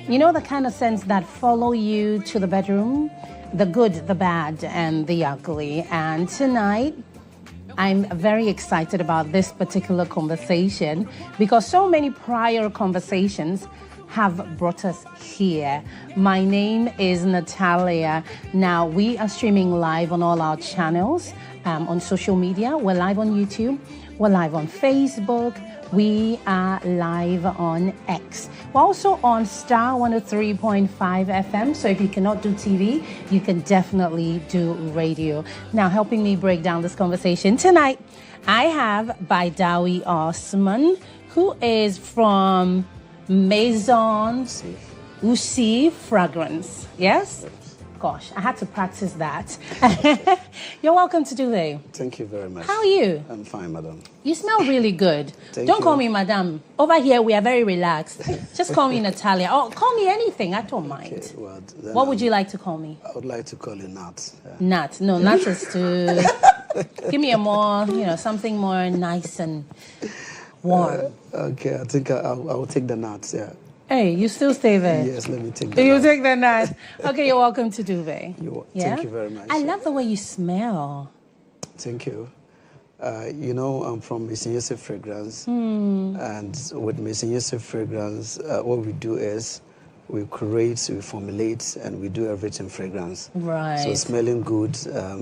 You know, the kind of scents that follow you to the bedroom, the good, the bad, and the ugly. And tonight, I'm very excited about this particular conversation because so many prior conversations have brought us here. My name is Natalia. Now, we are streaming live on all our channels, on social media. We're live on YouTube. We're live on Facebook. We are live on X. We're also on Star 103.5 FM. So if you cannot do TV, you can definitely do radio. Now, helping me break down this conversation tonight, I have Baidawi Osman, who is from Maison Usi Fragrance. Yes? Gosh, I had to practice that. You're welcome to Duvet. Thank you very much. How are you? I'm fine, madam. You smell really good. Thank Don't you. call me madam. Over here, we are very relaxed. Just call me Natalia. Or call me anything. I don't mind. Okay, well, then What would you like to call me? I would like to call you Nat. Yeah. Nat. No, Nat is too... Give me a more, something more nice and warm. Okay, I think I'll take the Nats, yeah. Hey, you still stay there? Yes, let me take the You Nats. take the Nat. Okay, you're welcome to Duvet. Thank you very much. I love the way you smell. Thank you. I'm from Maison Yusuf Fragrance. And with Maison Yusuf Fragrance, what we do is we create, we formulate, and we do everything fragrance. Right. So smelling good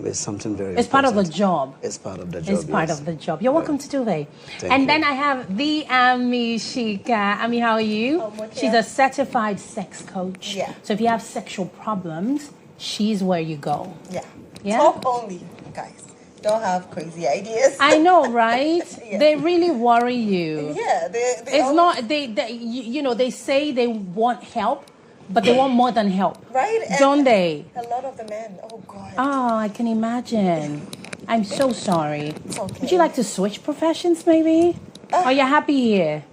is something very It's part of the important. job. It's part of the job, It's part yes. of the job. You're welcome to Duvet. Thank And you. then I have the Ami Shika. Ami, how are you? I'm okay. She's a certified sex coach. Yeah. So if you have sexual problems, she's where you go. Yeah. Yeah? Talk only, guys. Don't have crazy ideas. I know, right? Yeah. They really worry you. Yeah, they It's always- not, they say they want help, but they want more than help. right. And Don't they? A lot of the men. Oh God. Oh, I can imagine. I'm so sorry. It's okay. Would you like to switch professions, maybe? Are you happy here?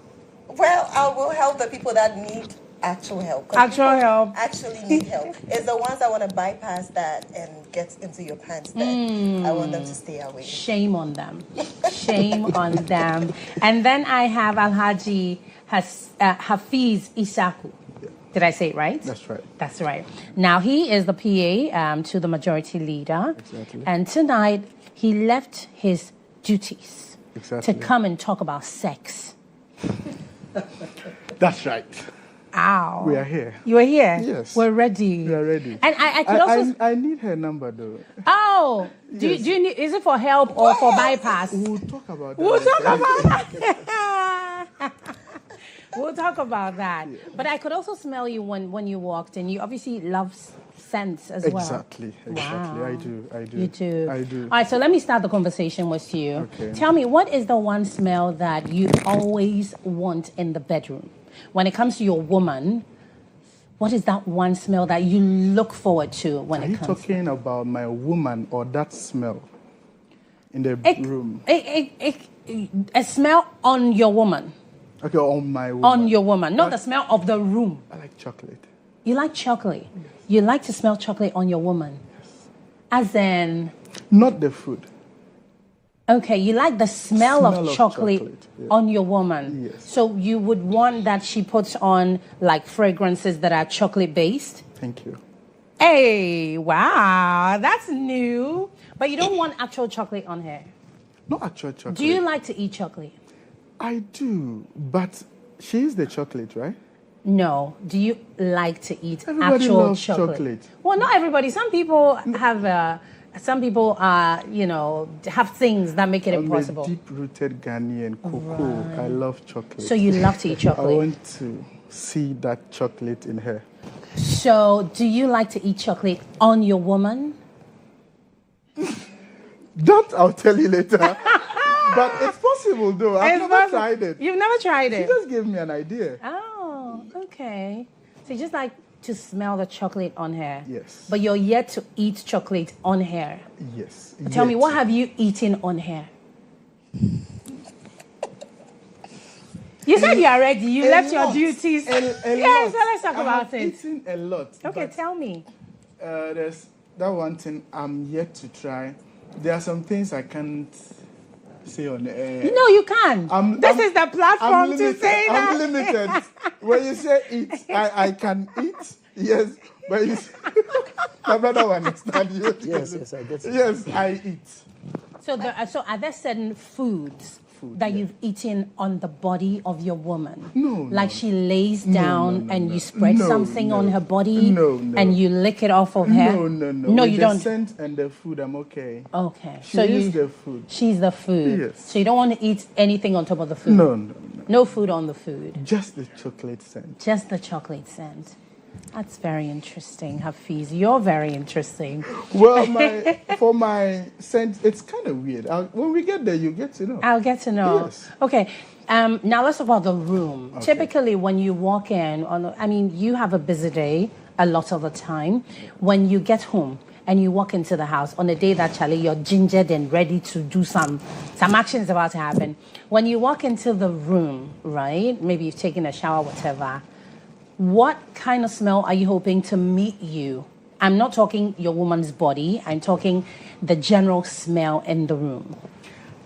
Well, I will help the people that need actual help. 'Cause Actual people help. Actually need help. It's the ones that want to bypass that and get into your pants. That I want them to stay away. Shame on them. Shame on them. And then I have Alhaji Hafiz Isaku. Did I say it right? That's right. That's right. Now, he is the PA to the majority leader. Exactly. And tonight, he left his duties Exactly. to come and talk about sex. That's right. Ow. We are here. You are here? Yes. We're ready. We are ready. And I could also... I need her number though. Oh! Do Yes. you need... Is it for help or for bypass? We'll talk about that. We'll talk about that. We'll talk about that. But I could also smell you when you walked in. You obviously love scents as well. Exactly. Wow. I do. You do. I do. All right, so let me start the conversation with you. Okay. Tell me, what is the one smell that you always want in the bedroom? When it comes to your woman, what is that one smell that you look forward to when Are it you comes? talking about my woman or that smell in the room? A smell on your woman. Okay, on my woman. On your woman, not the smell of the room. I like chocolate. You like chocolate. You like to smell chocolate on your woman. As in, Not the food. okay, you like the smell of Smell of chocolate, chocolate, yeah. on your woman. Yes. So you would want that she puts on like fragrances that are chocolate based. Thank you. Hey, wow, that's new. But you don't want actual chocolate on her. Not actual chocolate. Do you like to eat chocolate? I do, but she is the chocolate, right? No. Do you like to eat Everybody actual loves chocolate. Well, not everybody. Some people have, some people are, have things that make it impossible. I'm a deep-rooted Ghanaian cocoa. I love chocolate. So you love to eat I chocolate. want to see that chocolate in her. So do you like to eat chocolate on your woman? That I'll tell you later. But it's possible, though. I've never tried it. You've never tried She it? just gave me an idea. Oh, okay. So you just like to smell the chocolate on her? Yes. But you're yet to eat chocolate on her? Yes. Tell me, Yet. what have you eaten on her? You said you are ready. You A left your lot. duties. A Yes, lot. let's talk I about have it. eaten a lot. Okay, but, tell me. there's that one thing I'm yet to try. There are some things I can't say on the air. No, you can't. This is the platform to limited. say that. I'm limited. when you say eat, I can eat. Yes, but my brother will understand you. Yes, I get it. Yes, I eat. So are there certain foods that you've eaten on the body of your woman? No. Like she lays down and you spread something on her body and you lick it off of her? No. No, With you the don't. scent and the food, I'm okay. Okay. She is the food. She's the food. Yes. So you don't want to eat anything on top of the food? No. No food on the food? Just the chocolate scent. Just the chocolate scent. That's very interesting, Hafiz. You're very interesting. Well, for my scent, it's kind of weird. When we get there, you get to know. I'll get to know. Yes. Okay. Now let's talk about the room. Okay. Typically, when you walk in, you have a busy day a lot of the time. When you get home and you walk into the house on a day that, Charlie, you're gingered and ready to do some action is about to happen. When you walk into the room, right? Maybe you've taken a shower, whatever. What kind of smell are you hoping to meet you? I'm not talking your woman's body. I'm talking the general smell in the room.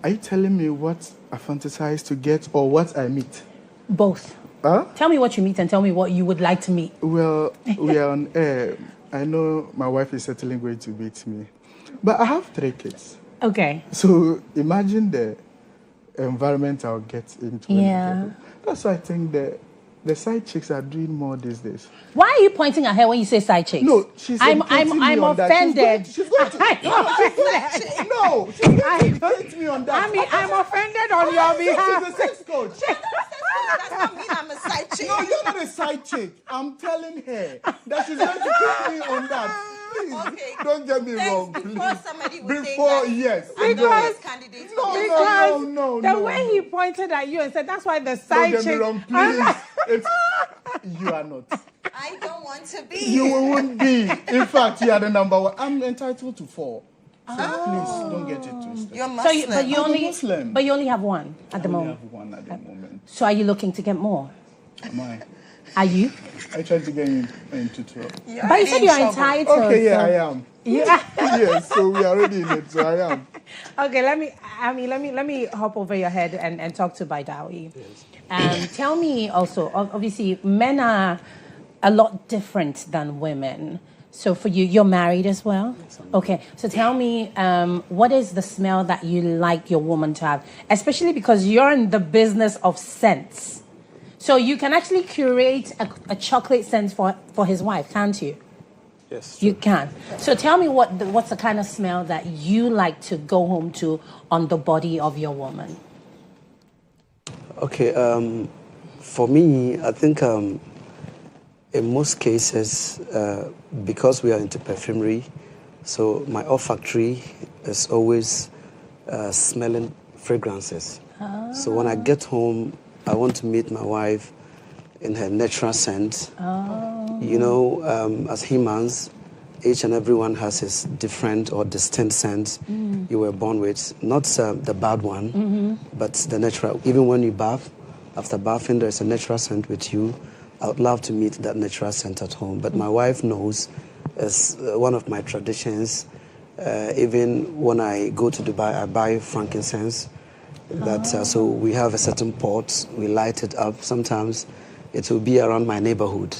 Are you telling me what I fantasize to get or what I meet? Both. Huh? Tell me what you meet and tell me what you would like to meet. Well, we are on air. I know my wife is certainly going to beat me. But I have 3 kids. Okay. So imagine the environment I'll get into. Yeah. That's why I think the side chicks are doing more these days. Why are you pointing at her when you say side chicks? No, she's I'm offended. offended. She's going to me on that. I mean, I'm offended on your behalf. She's a sex coach. Does not mean I'm a side chick. No, you're not a side chick. I'm telling her that she's going to put me on that. Please, Okay. don't get me wrong, Before please. somebody would think Before, that yes. I'm the Because- best candidate. Because No. the way he pointed at you and said, that's why the side Don't get me chick... wrong, please. You are not. I don't want to be. You won't be. In fact, you are the number 1. I'm entitled to 4. So please, don't get it twisted. You're So Muslim. you, but, you I'm a only, Muslim. but you only have one at the I only moment. have 1 at the moment. So are you looking to get more? Am I? Are you? I tried to get you into 12. You're But you said in you're trouble. entitled. Okay, yeah, so- I am. Yeah. Yes, so we are already in it, so I am. Okay, let me hop over your head and talk to Baidawi. Tell me also, obviously, men are a lot different than women. So for you, you're married as well? Okay, so tell me, what is the smell that you like your woman to have? Especially because you're in the business of scents. So you can actually curate a chocolate scent for his wife, can't you? Yes. You can. So tell me what's the kind of smell that you like to go home to on the body of your woman? Okay, for me, I think in most cases, because we are into perfumery, so my olfactory is always smelling fragrances. So when I get home, I want to meet my wife in her natural scent. You know, as humans, each and everyone has his different or distinct scent you were born with. Not the bad one, but the natural. Even when you bath, after bathing, there's a natural scent with you. I would love to meet that natural scent at home. But my wife knows, as one of my traditions, even when I go to Dubai, I buy frankincense. So we have a certain pot, we light it up. Sometimes it will be around my neighborhood.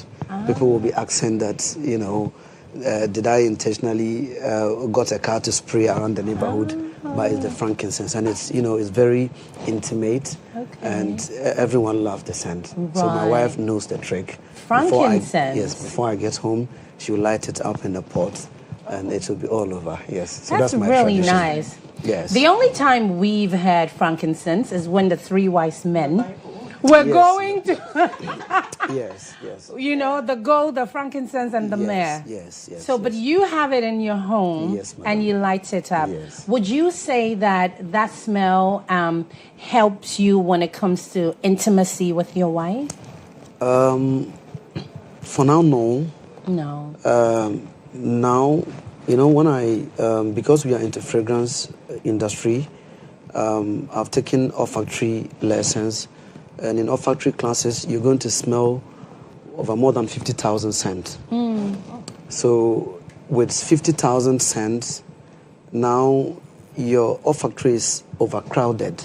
People will be asking that, you know, did I intentionally got a car to spray around the neighborhood? But it's the frankincense, and it's, you know, it's very intimate, and everyone loves the scent. So my wife knows the trick. Frankincense. Before I get home, she will light it up in the pot, and it will be all over. Yes, so That's my really tradition. nice. Yes. The only time we've had frankincense is when the 3 wise men were Yes. going to, Yes. you know, the gold, the frankincense, and the myrrh. Yes. So, but you have it in your home, Yes, madam. and you light it up. Yes. Would you say that smell helps you when it comes to intimacy with your wife? For now, no. No. Now, you know, when because we are into fragrance industry, I've taken olfactory lessons, and in olfactory classes, you're going to smell over more than 50,000 scents. So with 50,000 scents, now your olfactory is overcrowded.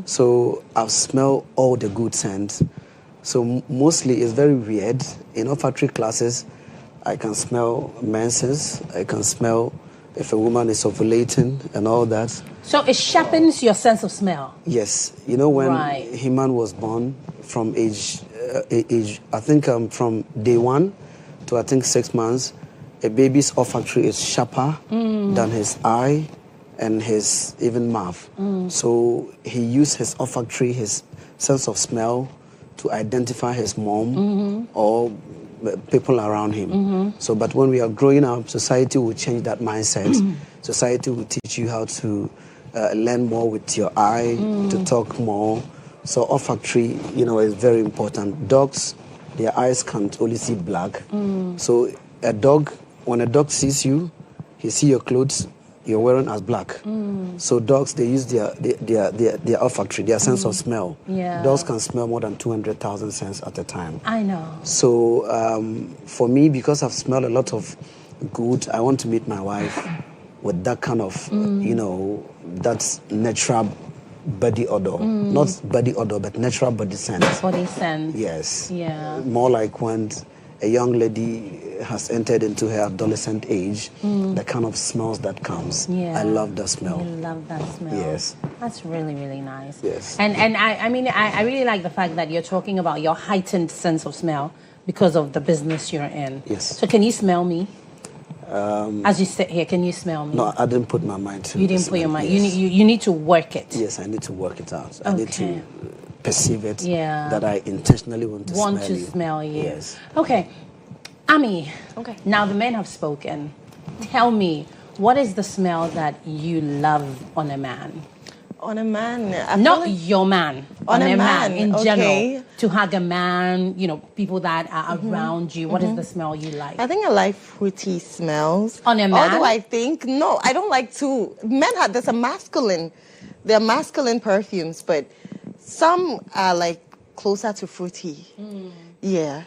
So I've smelled all the good scents. So mostly it's very weird. In olfactory classes, I can smell menses. I can smell if a woman is ovulating and all that. So it sharpens your sense of smell. Yes. You know, when Right. He-Man was born, from age I think from day 1 to I think 6 months, a baby's olfactory is sharper than his eye and his even mouth. So he used his olfactory, his sense of smell, to identify his mom or people around him. So, but when we are growing up, society will change that mindset. Society will teach you how to learn more with your eye, to talk more. So olfactory, is very important. Dogs, their eyes can only see black. So when a dog sees you, he sees your clothes you're wearing as black. So dogs, they use their olfactory, their sense of smell. Yeah. Dogs can smell more than 200,000 scents at a time. I know. So for me, because I've smelled a lot of good, I want to meet my wife with that kind of, that's natural body odor. Not body odor, but natural body scent. Body scent. Yes. Yeah. More like when a young lady has entered into her adolescent age, the kind of smells that comes. Yeah. I love that smell. You love that smell. Yes. That's really, really nice. Yes. And I really like the fact that you're talking about your heightened sense of smell because of the business you're in. Yes. So can you smell me? As you sit here, can you smell me? No, I didn't put my mind to it. You didn't put your mind. Yes. You need to work it. Yes, I need to work it out. I need Okay. to perceive it. Yeah. That I intentionally want to Smell you. Yes. Okay. Ami. Okay. Now the men have spoken. Tell me, what is the smell that you love on a man? On a man, I feel Not like your man. On a man man, in okay. general. To hug a man, people that are around you. What is the smell you like? I think I like fruity smells. On a man? Although I don't like to. There's there are masculine perfumes, but some are like closer to fruity. Yeah.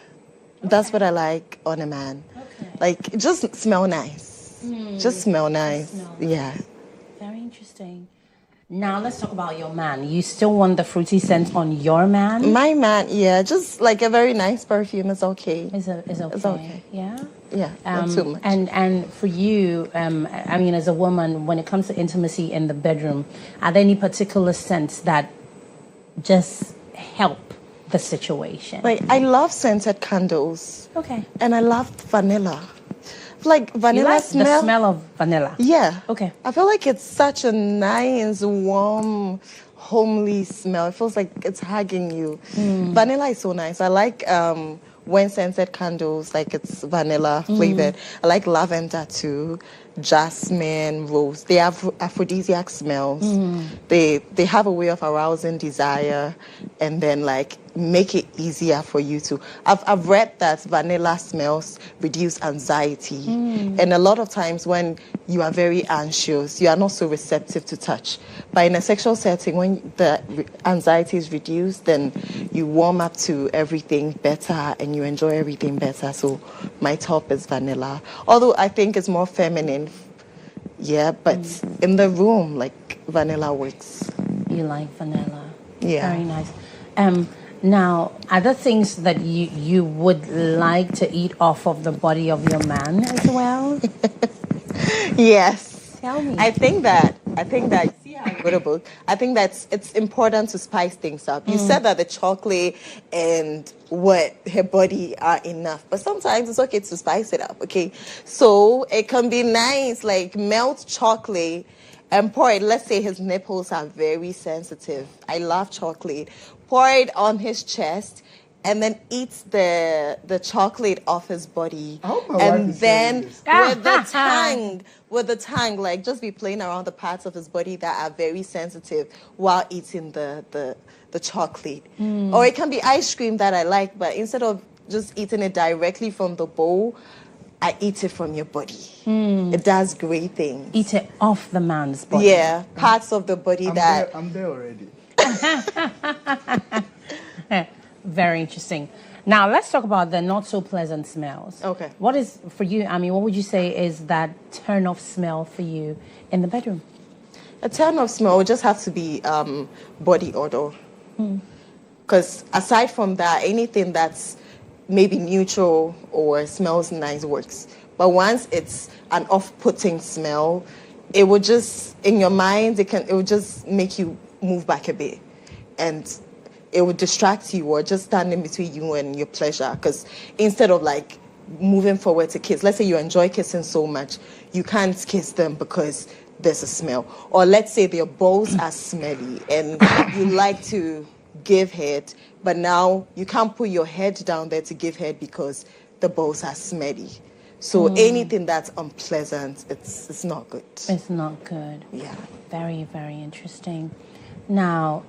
That's what I like on a man. Okay. Like, just smell nice. Just smell nice. smell Yeah. Very interesting. Now let's talk about your man. You still want the fruity scent on your man? My man, yeah, just like a very nice perfume is okay. Is okay. It's okay. Yeah. Yeah, not too much. And for you, as a woman, when it comes to intimacy in the bedroom, are there any particular scents that just help the situation? Like, I love scented candles. Okay. And I love vanilla. Like, You vanilla like smell. the smell of vanilla? Yeah. Okay. I feel like it's such a nice, warm, homely smell. It feels like it's hugging you. Vanilla is so nice. I like when scented candles, like it's vanilla flavored. I like lavender too, jasmine, rose. They have aphrodisiac smells. They have a way of arousing desire and then like make it easier for you to. I've read that vanilla smells reduce anxiety. And a lot of times when you are very anxious, you are not so receptive to touch. But in a sexual setting, when the anxiety is reduced, then you warm up to everything better and you enjoy everything better. So my top is vanilla. Although I think it's more feminine. Yeah, but in the room, like vanilla works. You like vanilla? Yeah. Very nice. Now, are there things that you would like to eat off of the body of your man as well? Yes. Tell me. I think that see how I wrote a book. I think that it's important to spice things up. You said that the chocolate and what her body are enough, but sometimes it's okay to spice it up. Okay, so it can be nice, like melt chocolate and pour it. Let's say his nipples are very sensitive. I love chocolate. Pour it on his chest. And then eats the chocolate off his body. I hope my wife And is then hearing this. with the tongue, like just be playing around the parts of his body that are very sensitive while eating the chocolate. Or it can be ice cream that I like, but instead of just eating it directly from the bowl, I eat it from your body. It does great things. Eat it off the man's body. Yeah, parts of the body I'm there already. Very interesting. Now, let's talk about the not so pleasant smells. Okay. What is, for you, what would you say is that turn-off smell for you in the bedroom? A turn-off smell would just have to be body odor. Because aside from that, anything that's maybe neutral or smells nice works. But once it's an off-putting smell, it would just, in your mind, it would just make you move back a bit. And it would distract you or just stand in between you and your pleasure. Because instead of like moving forward to kiss, let's say you enjoy kissing so much, you can't kiss them because there's a smell. Or let's say their balls are smelly and you like to give head, but now you can't put your head down there to give head because the balls are smelly. So anything that's unpleasant, it's not good. It's not good. Yeah. Very, very interesting. Now,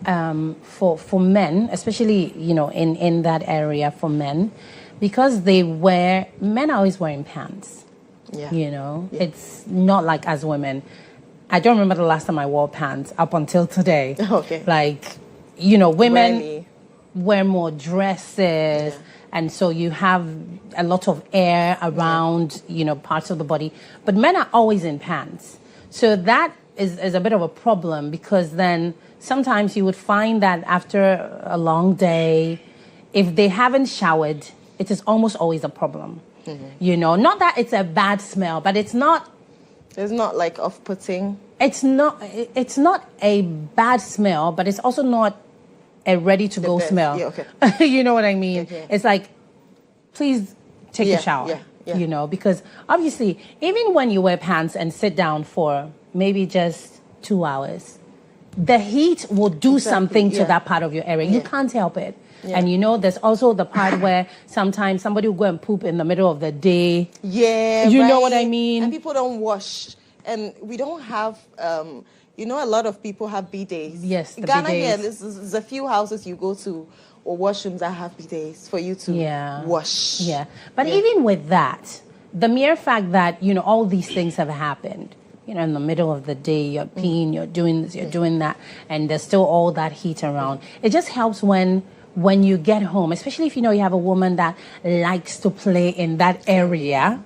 for men, especially, you know, in that area for men, because men are always wearing pants. Yeah. You know, Yeah. it's not like as women. I don't remember the last time I wore pants up until today. Okay. Like, you know, women Rarely. wear more dresses. Yeah. And so you have a lot of air around, you know, parts of the body. But men are always in pants. So that is a bit of a problem because then sometimes you would find that after a long day, if they haven't showered, it is almost always a problem. You know, not that it's a bad smell, but it's not like off-putting. it's not a bad smell, but it's also not a ready-to-go best. smell. Yeah, okay. You know what I mean? Okay. It's like, please take a shower. Yeah. You know, because obviously, even when you wear pants and sit down for maybe just 2 hours, the heat will do something to that part of your area. You can't help it. Yeah. And you know, there's also the part where sometimes somebody will go and poop in the middle of the day. Yeah, You know what I mean? And people don't wash. And we don't have, you know, a lot of people have bidets. Yes, the Ghana here, bidets. there's a few houses you go to or washrooms that have bidets for you to wash. Yeah. But even with that, the mere fact that, you know, all these things have happened, you know, in the middle of the day, you're peeing, you're doing this, you're doing that, and there's still all that heat around. It just helps when you get home, especially if you know you have a woman that likes to play in that area.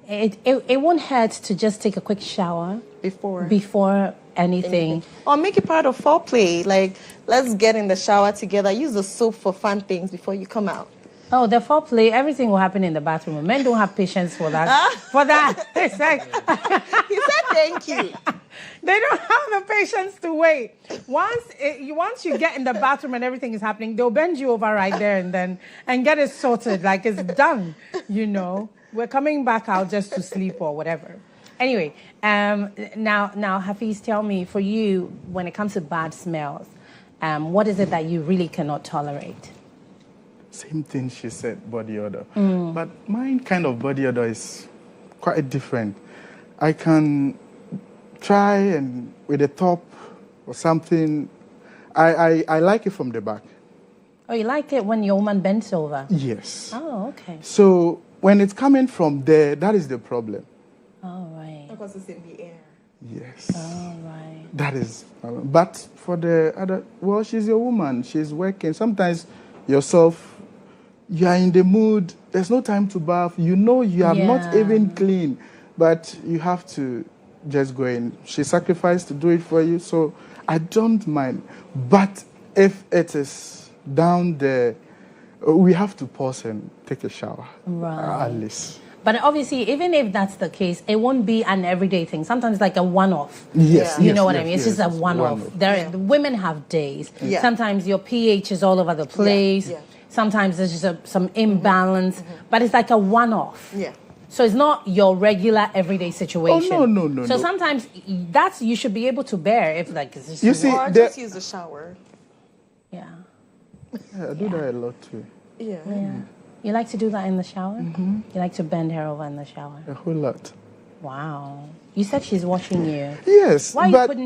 It won't hurt to just take a quick shower before anything. Or make it part of foreplay. Like, let's get in the shower together. Use the soap for fun things before you come out. Oh, the foreplay, everything will happen in the bathroom. Men don't have patience for that. For that. It's like, He said thank you. they don't have the patience to wait. Once you get in the bathroom and everything is happening, they'll bend you over right there and get it sorted. Like it's done, you know. We're coming back out just to sleep or whatever. Anyway, now Hafiz, tell me, for you, when it comes to bad smells, what is it that you really cannot tolerate? Same thing she said, body odor. But mine kind of body odor is quite different. I can try and with the top or something, I like it from the back. Oh, you like it when your woman bends over? Yes. Oh, okay. So when it's coming from there, that is the problem. All right. Because it's in the air. Yes. All right. That is. But for the other, well, she's your woman. She's working. Sometimes yourself, you are in the mood. There's no time to bath. You know you are not even clean, but you have to just go in. She sacrificed to do it for you, so I don't mind. But if it is down there, we have to pause and take a shower. Right. At least. But obviously, even if that's the case, it won't be an everyday thing. Sometimes like a one-off. Yes. You yes, know what yes, I mean? It's yes, just a one-off. Women have days. Yeah. Sometimes your pH is all over the place. Yeah. Sometimes there's just some imbalance. But it's like a one-off. Yeah. So it's not your regular everyday situation. Oh, no. So sometimes you should be able to bear if like it's just You see, Or just use the shower. Yeah. Yeah, I do that a lot too. Yeah. You like to do that in the shower? You like to bend her over in the shower? A whole lot. Wow. You said she's watching you. Yes. Why are but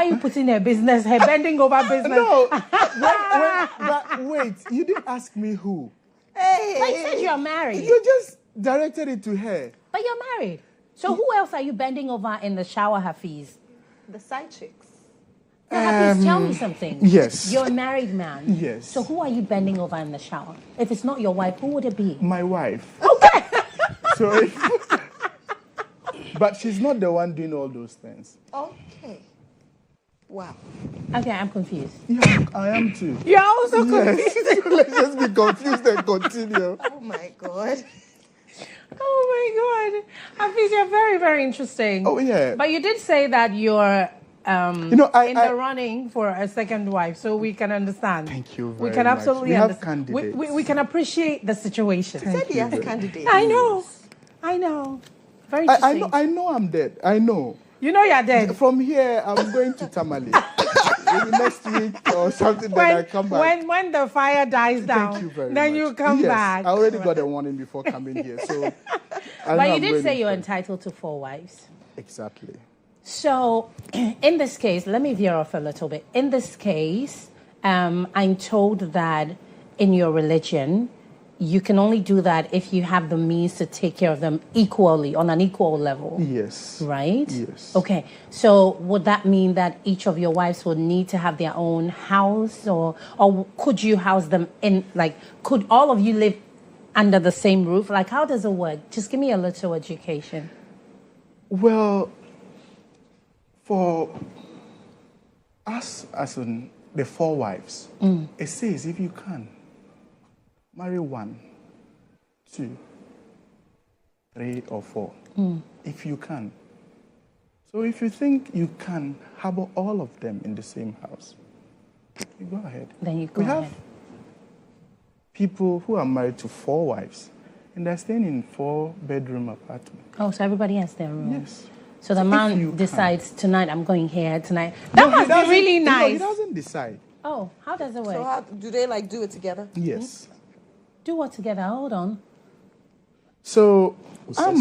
you putting her business, her bending over business? No. But wait, you didn't ask me who. Hey. But you said you're married. You just directed it to her. But you're married. So who else are you bending over in the shower, Hafiz? The side chicks. Hafiz, tell me something. Yes. You're a married man. Yes. So who are you bending over in the shower? If it's not your wife, who would it be? My wife. Okay. So but she's not the one doing all those things. Okay. Wow. Okay, I'm confused. Yeah, I am too. You're also confused. Yes. Let's just be confused and continue. Oh my God. Oh my God. Hafiz, you're very, very interesting. Oh, yeah. But you did say that you're in the running for a second wife, so we can understand. Thank you We very can much. absolutely We have understand. candidates. We can appreciate the situation. He said he has candidates. I know. Very interesting. I know I'm dead. I know. You know you're dead. From here, I'm going to Tamale. Maybe next week or something, then I come back. When the fire dies down, Thank you very then much. you come back. I already got a warning before coming here. So, but you did say you're entitled to 4 wives. Exactly. So, in this case, let me veer off a little bit. In this case, I'm told that in your religion, you can only do that if you have the means to take care of them equally, on an equal level. Yes. Right? Yes. Okay. So would that mean that each of your wives would need to have their own house, or could you house them in, like, could all of you live under the same roof? Like, how does it work? Just give me a little education. Well, for us as in the 4 wives, it says if you can, marry 1, 2, 3, or 4. If you can. So if you think you can harbor all of them in the same house, you go ahead. Then you go ahead. We have people who are married to 4 wives, and they're staying in 4-bedroom apartments. Oh, so everybody has their room. Yes. So the man decides, tonight I'm going here, tonight. That must be really nice. No, he doesn't decide. Oh, how does it work? So how, do they like do it together? Yes. Do what together? Hold on. So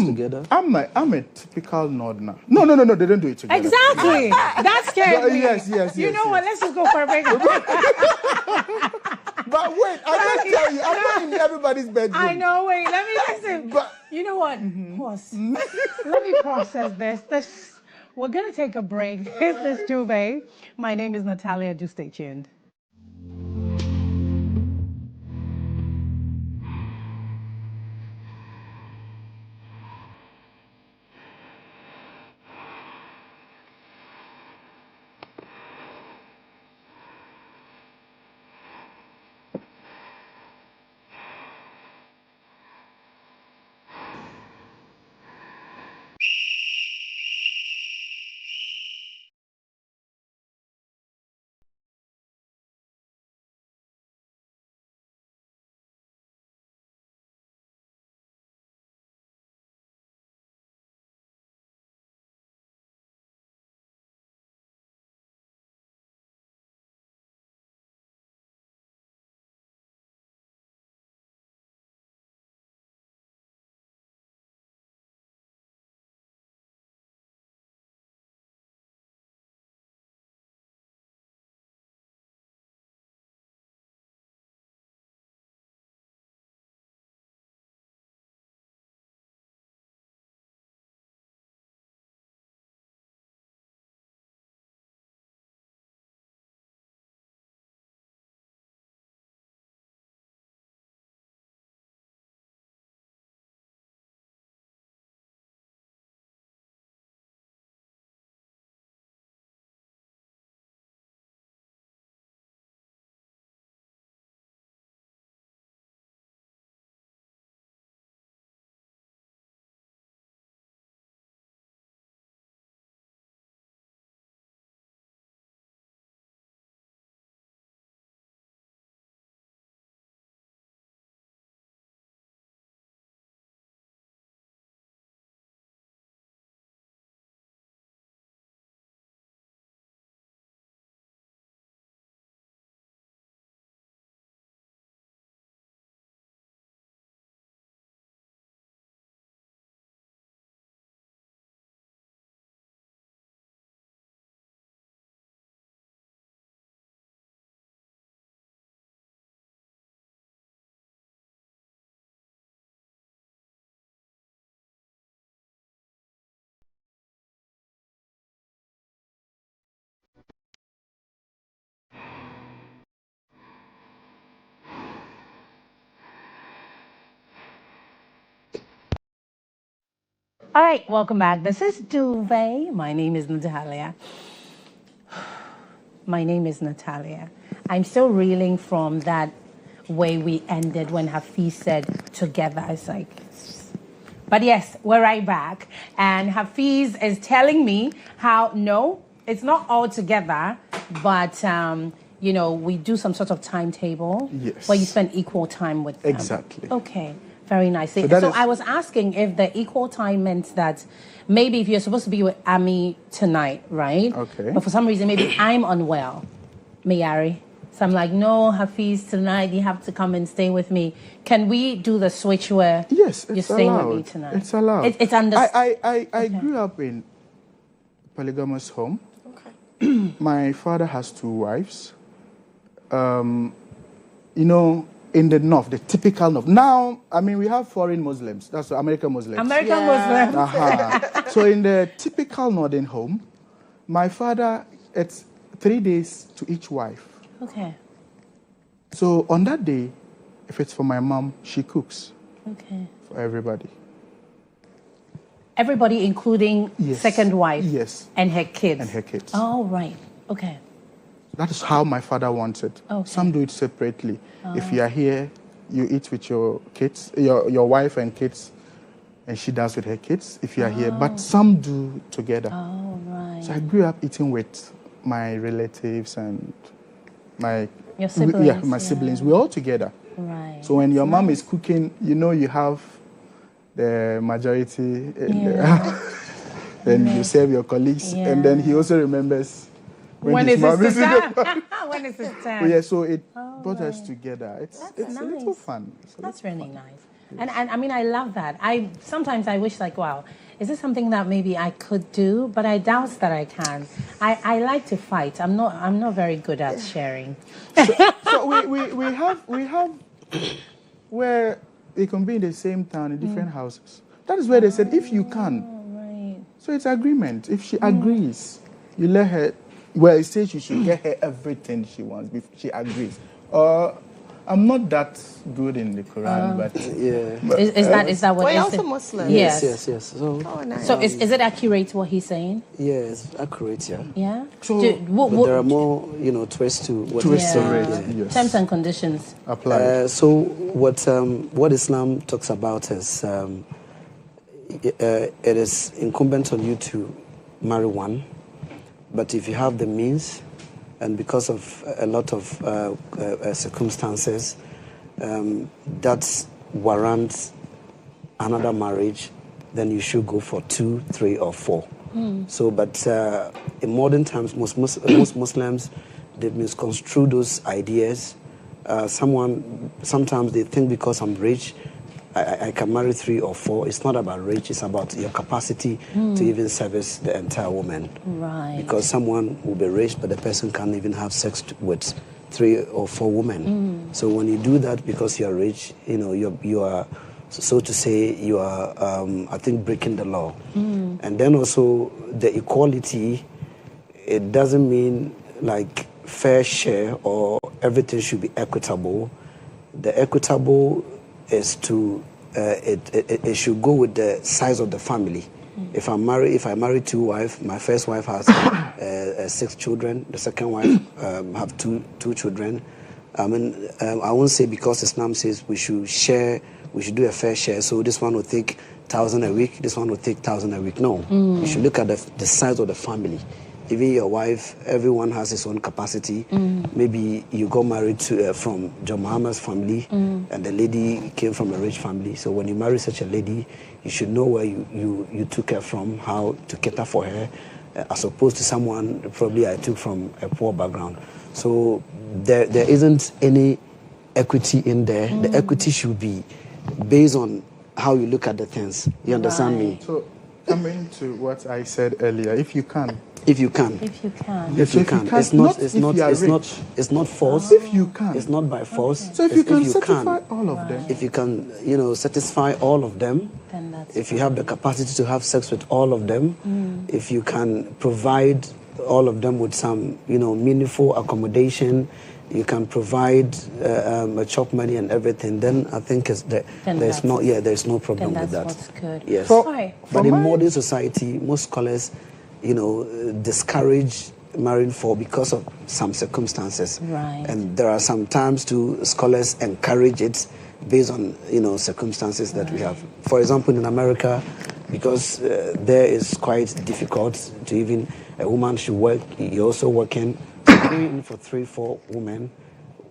together? I'm a typical Northerner. No, they don't do it together. Exactly. That scared me. Yes. You know what? Let's just go for a break. But wait, I can tell you, I'm not in everybody's bedroom. I know. Wait, let me listen. But you know what? Pause. Let me process this. We're gonna take a break. This is GHOne. My name is Natalia. Do stay tuned. All right, welcome back. This is GHOne. My name is Natalia. My name is Natalia. I'm still reeling from that way we ended when Hafiz said together. It's like, but yes, we're right back. And Hafiz is telling me how, no, it's not all together, but, we do some sort of timetable. Yes. Where you spend equal time with them. Exactly. Okay, very nice. So I was asking if the equal time meant that maybe if you're supposed to be with Ami tonight, right? Okay. But for some reason, maybe I'm unwell, Mayari. So I'm like, no, Hafiz, tonight you have to come and stay with me. Can we do the switch where yes, you're staying allowed. with me tonight? It's allowed. It's understood. I grew up in polygamous home. Okay. My father has 2 wives. In the north, the typical north. Now, we have foreign Muslims. That's American Muslims. American Muslims. So in the typical northern home, my father, it's 3 days to each wife. Okay. So on that day, if it's for my mom, she cooks. Okay. For everybody. Everybody, including second wife. Yes. And her kids. And her kids. Oh, right. Okay. That is how my father wants it. Okay. Some do it separately. If you are here, you eat with your kids, your wife and kids, and she does with her kids if you are here. But some do together. Oh, right. So I grew up eating with my relatives and your siblings. my siblings. We're all together. Right. So when your mom is cooking, you have the majority. Then you serve your colleagues, and then he also remembers when his mom is when is his time? Yeah, so it brought us together. It's nice. a little fun. That's really nice. And I love that. Sometimes I wish, like, wow, is this something that maybe I could do? But I doubt that I can. I like to fight. I'm not very good at sharing. So we have where we can be in the same town in different houses. That is where they said if you can. Right. So it's agreement. If she agrees, you let her. Well, it says you should get her everything she wants if she agrees. I'm not that good in the Quran, but yeah. Is that what? We're also Muslim. Yes. Yes. So, nice. So is it accurate what he's saying? yeah, it's accurate. Yeah. Yeah. So, But there are more, twists to what Twists he's to saying. it. Yeah. Yes. Terms and conditions. apply. So what Islam talks about is it is incumbent on you to marry one, but if you have the means, and because of a lot of circumstances that warrants another marriage, then you should go for 2, 3, or 4. So, but in modern times, most Muslims, they misconstrue those ideas. Sometimes they think because I'm rich, I can marry 3 or 4. It's not about rich, it's about your capacity to even service the entire woman. Right. Because someone will be rich, but the person can't even have sex with 3 or 4 women. So when you do that because you're rich, you are, so to say, you are, I think, breaking the law. And then also the equality, it doesn't mean like fair share or everything should be equitable. The equitable is to it should go with the size of the family. If I marry 2 wives, my first wife has 6 children. The second wife have two children. I won't say because Islam says we should share, we should do a fair share. So this one will take 1,000 a week. This one will take 1,000 a week. No, you should look at the size of the family. Even your wife, everyone has his own capacity. Maybe you got married to from John Muhammad's family, and the lady came from a rich family. So when you marry such a lady, you should know where you took her from, how to cater for her, as opposed to someone probably I took from a poor background. So there isn't any equity in there. The equity should be based on how you look at the things. You understand me? So coming to what I said earlier, if you can. If you can. If you can. If you can. It's not force. If you can. It's not by force. So if you can satisfy all of them. If you can, satisfy all of them. Then that's if you have the capacity to have sex with all of them. If you can provide all of them with some, meaningful accommodation. You can provide chop money and everything. Then I think there's no problem with that. What's good. Yes. Sorry. But in modern society, most scholars, discourage marrying for because of some circumstances. Right. And there are some times too, scholars encourage it based on, circumstances that we have. For example, in America, because there is quite difficult to even, a woman should work, you're also working, marrying for 3-4 women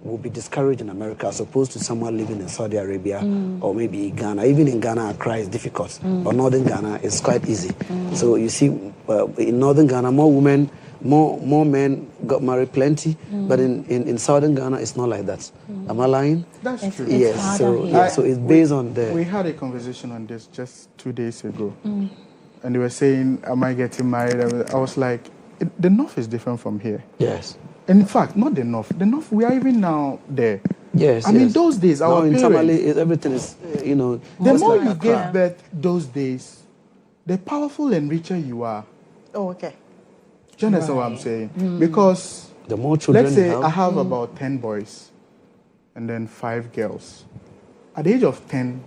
will be discouraged in America as opposed to someone living in Saudi Arabia or maybe Ghana. Even in Ghana, Accra is difficult, but northern Ghana is quite easy. So you see, in northern Ghana, more women, more men got married, plenty, but in southern Ghana, it's not like that. Am I lying? That's true. It's Yes, so harder so it's based on the... We had a conversation on this just 2 days ago, and they were saying, am I getting married? I was like, the north is different from here. Yes. In fact, not the north. The north, we are even now there. Yes, I mean, those days, our in parents... Tamale, everything is, The just more like you Accra. give birth those days, the powerful and richer you are. Oh, okay. Do you understand what I'm saying? Because, The more children let's say you have, I have about 10 boys and then 5 girls. At the age of 10,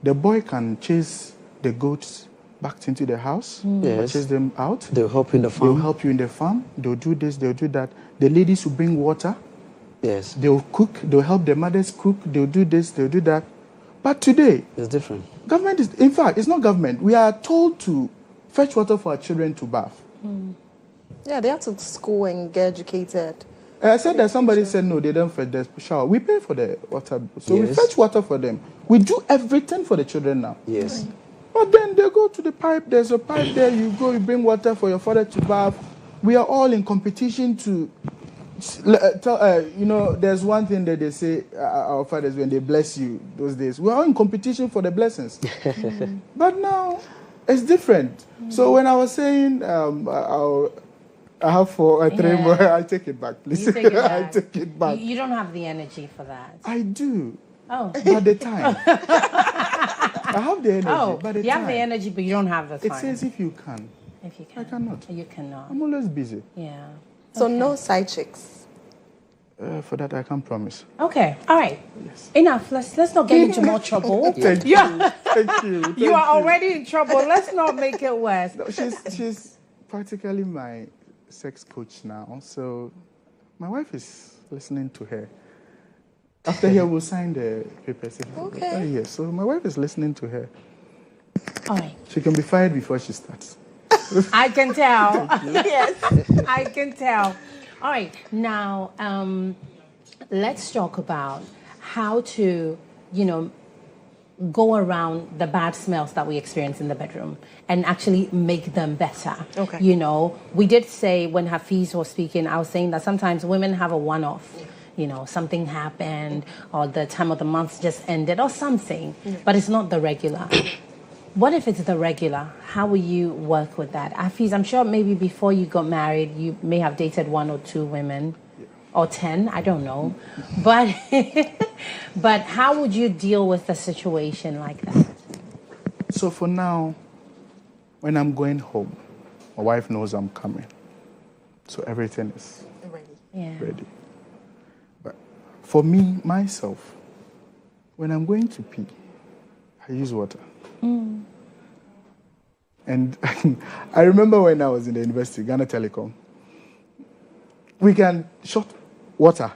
the boy can chase the goats back into the house, Yes. chase them out. they'll help in the They'll farm. help you in the farm. They'll do this, they'll do that. The ladies will bring water. Yes, They'll cook. They'll help the mothers cook. They'll do this, they'll do that. But today, it's different. government is, in fact, it's not government. We are told to fetch water for our children to bath. Yeah, they have to school and get educated. I said that somebody said no, they don't fetch the shower. We pay for the water. So we Yes. fetch water for them. We do everything for the children now. Yes. But then they go to the pipe. There's a pipe there. You go, you bring water for your father to bath. We are all in competition to... there's one thing that they say, our fathers, when they bless you those days, we're all in competition for the blessings. But now, it's different. So when I was saying, I have 3 more, I take it back, please. You take it back. I take it back. You don't have the energy for that. I do. Oh. By the time. I have the energy, Oh, by the you time. have the energy, but you don't have the time. It says if you can. If you can. I cannot. You cannot. I'm always busy. Yeah. So no side chicks. For that, I can't promise. Okay. All right. Enough. Let's not get into more trouble. Thank you. Yeah. Thank you. Thank You are already in trouble. Let's not make it worse. No, she's practically my sex coach now. So my wife is listening to her. After here, we'll sign the papers. Okay. Yes. So my wife is listening to her. All right. She can be fired before she starts. I can tell. Yes, I can tell. All right. Now, let's talk about how to, go around the bad smells that we experience in the bedroom and actually make them better. Okay. We did say when Hafiz was speaking, I was saying that sometimes women have a one-off. Something happened or the time of the month just ended or something, but it's not the regular. What if it's the regular? How will you work with that? Hafiz, I'm sure maybe before you got married, you may have dated 1 or 2 women or 10, I don't know. But but how would you deal with a situation like that? So for now, when I'm going home, my wife knows I'm coming. So everything is ready. But for me, myself, when I'm going to pee, I use water. And I remember when I was in the university, Ghana Telecom, we can short water,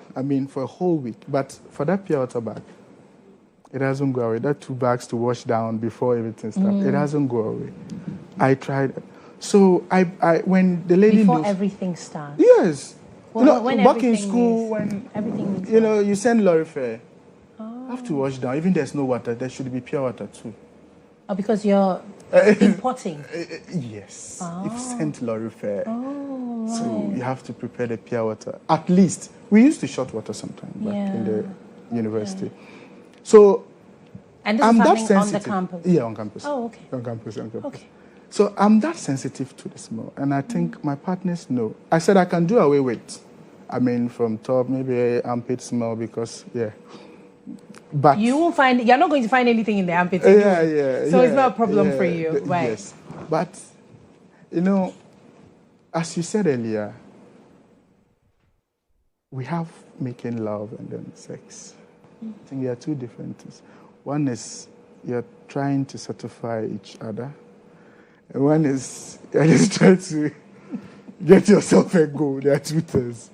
for a whole week. But for that pure water bag, it doesn't go away. That 2 bags to wash down before everything starts, it doesn't go away. I tried. So I when the lady Before knows, everything starts? yes. Well, when back in everything school, is- when everything is you send lorry fare, have to wash down. Even there's no water, there should be pure water too. Oh, because you're importing. Yes, you've sent lorry fare, so you have to prepare the pure water. At least we used to short water sometimes back in the university. So And this I'm is that happening on the sensitive. campus? Yeah, on campus. Oh, okay. On campus. Okay. So I'm that sensitive to the smell, and I think my partners know. I said I can do away with, from top, maybe armpit smell because, But You're not going to find anything in the armpit. So it's not a problem for you, right? Yes. But, as you said earlier, we have making love and then sex. I think there are 2 different things. One is you're trying to satisfy each other. And one is you're just trying to Get yourself a goal. There are two things.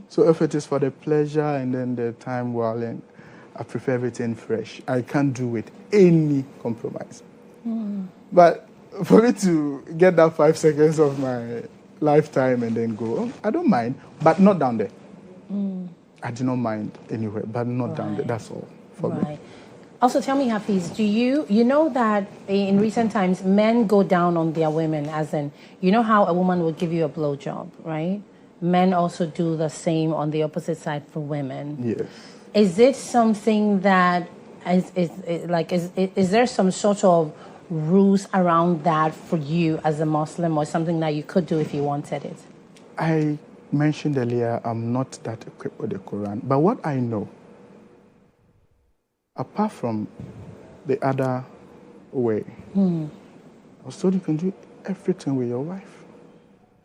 So if it is for the pleasure and then the time while, I prefer everything fresh. I can't do with any compromise. But for me to get that 5 seconds of my lifetime and then go, I don't mind, but not down there. I do not mind anywhere, but not down there. That's all for me. Also, tell me, Hafiz, do you know that in recent times men go down on their women, as in, you know how a woman will give you a blowjob, right? Men also do the same on the opposite side for women. Yes. Is it something that is there some sort of rules around that for you as a Muslim, or something that you could do if you wanted it? I mentioned earlier, I'm not that equipped with the Quran, but what I know, apart from the other way, I was told you can do everything with your wife.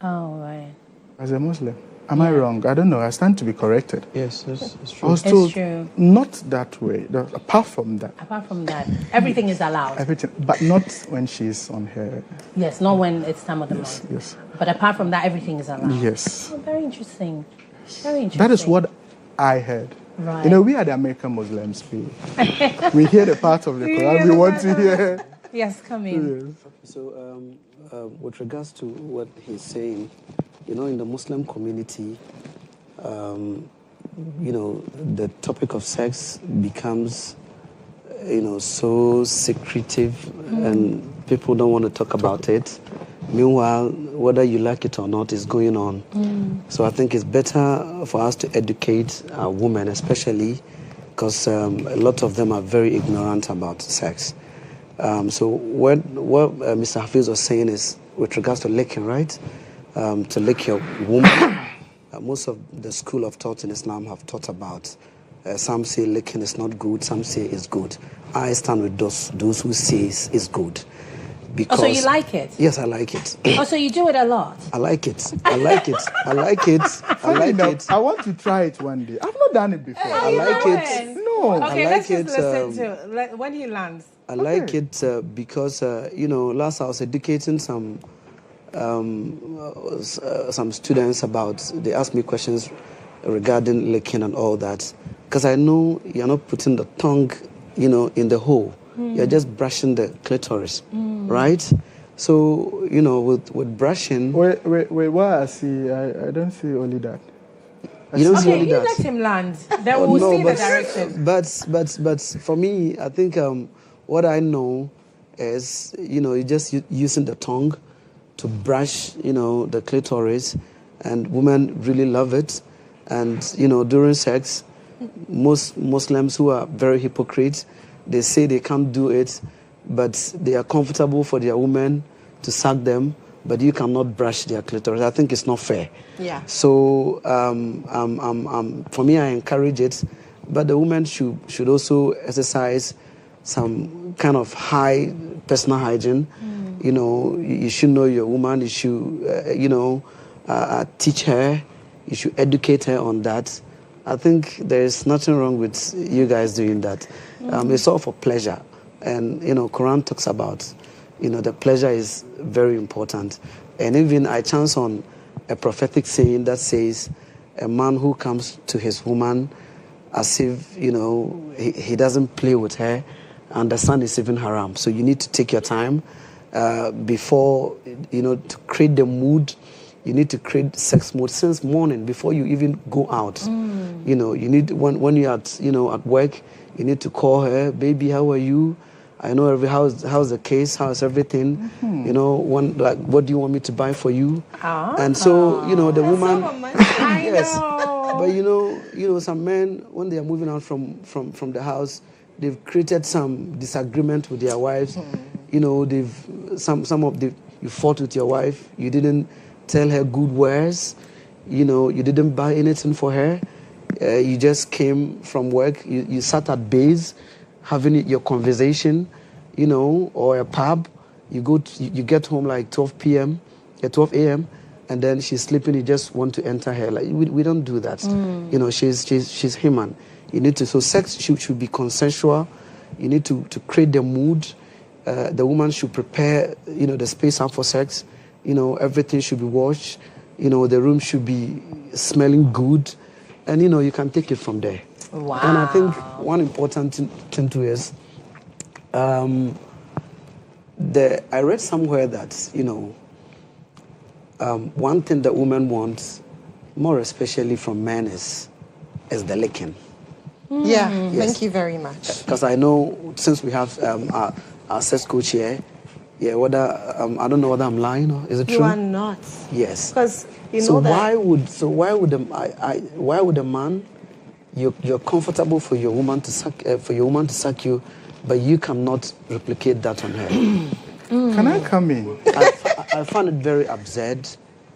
Oh, right. As a Muslim. Am I wrong? I don't know. I stand to be corrected. Yes, it's true. I was told not that way. Apart from that. Apart from that, everything is allowed. Everything, but not when she's on her. Yes, not when it's time of the month. Yes. But apart from that, everything is allowed. Yes. Oh, very interesting. Very interesting. That is what I heard. Right. You know, we are the American Muslims. We hear the part of the Quran we want to hear. Yes, come in. Yes. So, with regards to what he's saying, you know, in the Muslim community, you know, the topic of sex becomes, you know, so secretive and people don't want to talk about it. Meanwhile, whether you like it or not is going on. So I think it's better for us to educate our women, especially because a lot of them are very ignorant about sex. So what Mr. Hafiz was saying is with regards to licking, right? To lick your woman. Most of the school of thought in Islam have taught about. Some say licking is not good, some say it's good. I stand with those who say it's good. Because, so you like it? Yes, I like it. So you do it a lot? I like it. I like it. I like it. I like it. I want to try it one day. I've not done it before. I like it. No. Okay, I let's like just listen to when he lands. I like it because, you know, last I was educating some students about, they asked me questions regarding licking and all that. Because I know you're not putting the tongue, you know, in the hole. You're just brushing the clitoris, right? So, you know, with brushing... Wait, what I see, I don't see only that. You don't see only that? Let him land. Then we'll see the direction. But for me, I think what I know is, you know, you're just using the tongue to brush, you know, the clitoris, and women really love it. And, you know, during sex, most Muslims who are very hypocrites, they say they can't do it, but they are comfortable for their women to suck them, but you cannot brush their clitoris. I think it's not fair. Yeah. So for me, I encourage it, but the women should also exercise some kind of high personal hygiene. You know, you should know your woman. You should, you know, teach her. You should educate her on that. I think there is nothing wrong with you guys doing that. It's all for pleasure. And, you know, Quran talks about, you know, the pleasure is very important. And even I chance on a prophetic saying that says, a man who comes to his woman as if, you know, he doesn't play with her, and the sun is even haram. So you need to take your time before, you know, to create the mood. You need to create sex mode since morning before you even go out. You know, you need, when you're at, you know, at work, you need to call her, baby, how are you? I know how's the case, how's everything? You know, what do you want me to buy for you? And so, you know, the woman. Yes. But you know, some men, when they are moving out from the house, they've created some disagreement with their wives. You know, you fought with your wife. You didn't tell her good words. You know, you didn't buy anything for her. You just came from work. You sat at base, having your conversation, you know, or a pub. You get home like 12 p.m., 12 a.m., and then she's sleeping. You just want to enter her. Like we don't do that. You know, she's human. You need to. So sex should be consensual. You need to create the mood. The woman should prepare, you know, the space out for sex. everything should be washed. The room should be smelling good. And, you can take it from there. Wow. And I think one important thing too is, I read somewhere that, one thing that women want, more especially from men, is the licking. Yeah, Yes. thank you very much. Because I know, since we have our sex coach here, whether I don't know whether I'm lying or is it true? You are not. Yes. Because you So know that. why would a man, you're comfortable for your woman to suck you, but you cannot replicate that on her? Can I come in? I find it very absurd,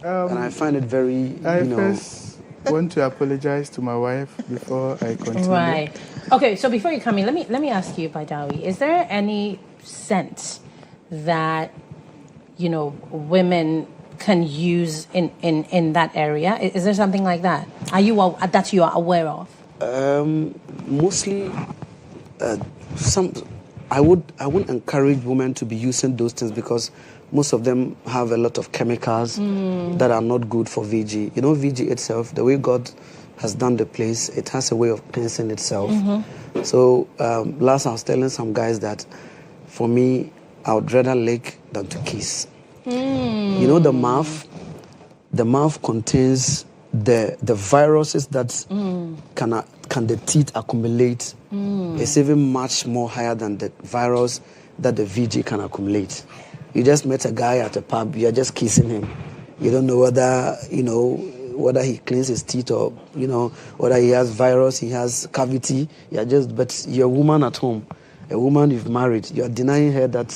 and I find it very. I first want to apologize to my wife before I continue. Right. Okay. So before you come in, let me ask you, Baidawi, is there any sense that women can use in that area? Is there something like that? That you are aware of? Mostly, I wouldn't encourage women to be using those things because most of them have a lot of chemicals that are not good for VG. VG itself, the way God has done the place, it has a way of cleansing itself. So last I was telling some guys that for me, I would rather lick than to kiss. The mouth contains the viruses that can the teeth accumulate. It's even much more higher than the virus that the VG can accumulate. You just met a guy at a pub, you're just kissing him. You don't know whether he cleans his teeth or whether he has virus, he has cavity. But you're a woman at home, a woman you've married, you're denying her that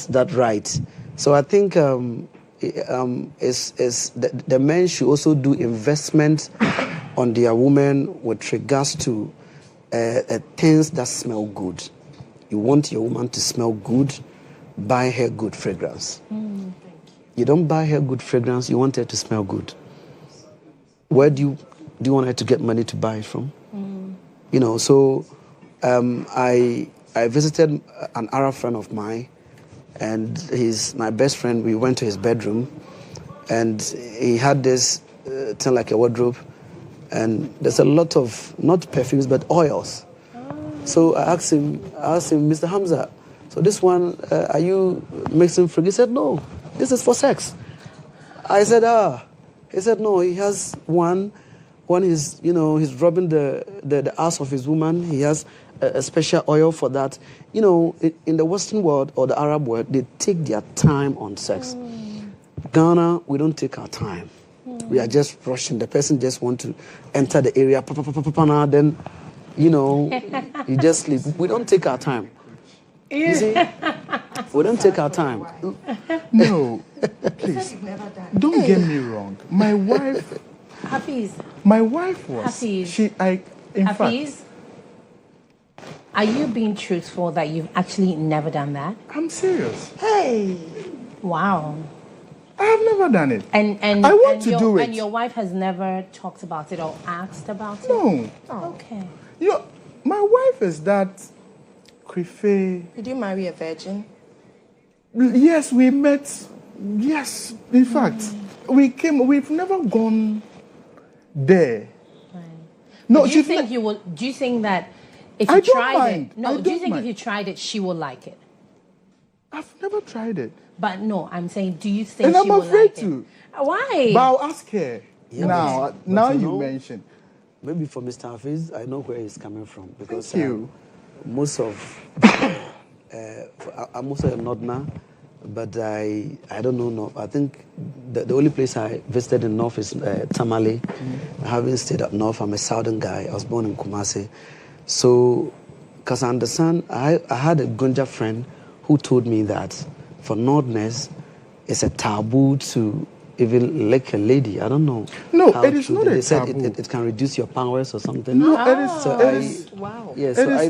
that right. So I think the men should also do investment on their women with regards to things that smell good. You want your woman to smell good, buy her good fragrance. You don't buy her good fragrance, you want her to smell good. Where do you want her to get money to buy it from? So I visited an Arab friend of mine, and he's my best friend. We went to his bedroom, and he had this thing like a wardrobe, and there's a lot of, not perfumes, but oils. So I asked him, Mr. Hamza, so this one, are you mixing fragrance? He said, no, this is for sex. I said, He said, no, he has one is, he's rubbing the ass of his woman. He has a special oil for that. In the Western world or the Arab world, they take their time on sex. Ghana, we don't take our time. We are just rushing. The person just want to enter the area, then, you just sleep. We don't take our time. You see? We don't take our time. No, please, don't get me wrong. My wife... Hafiz. My wife was... Hafiz. In Hafiz, fact... Are you being truthful that you've actually never done that? I'm serious. Hey. Wow. I have never done it. And I want to do it. And your wife has never talked about it or asked about it? No. Okay. My wife is that Crife. Did you marry a virgin? Yes, we met. Yes, in fact, we came. We've never gone there. Right. No, do you think that if I you don't tried mind. it, no, do you think if you tried it, she will like it? I've never tried it. But no, I'm saying, do you think and she I'm will afraid like to. it? Why? But I'll ask her. Yeah, now but you mentioned. Maybe for Mr. Hafiz, I know where he's coming from because Thank you. Most of I'm also a Northerner, but I don't know North. I think the only place I visited in North is Tamale. I haven't stayed up North. I'm a Southern guy. I was born in Kumasi. So, because I understand, I had a Gunja friend who told me that for Northerners, it's a taboo to even lick a lady. I don't know. No, it is not a They said taboo. it can reduce your powers or something. No, it is. So Wow. Yeah, so I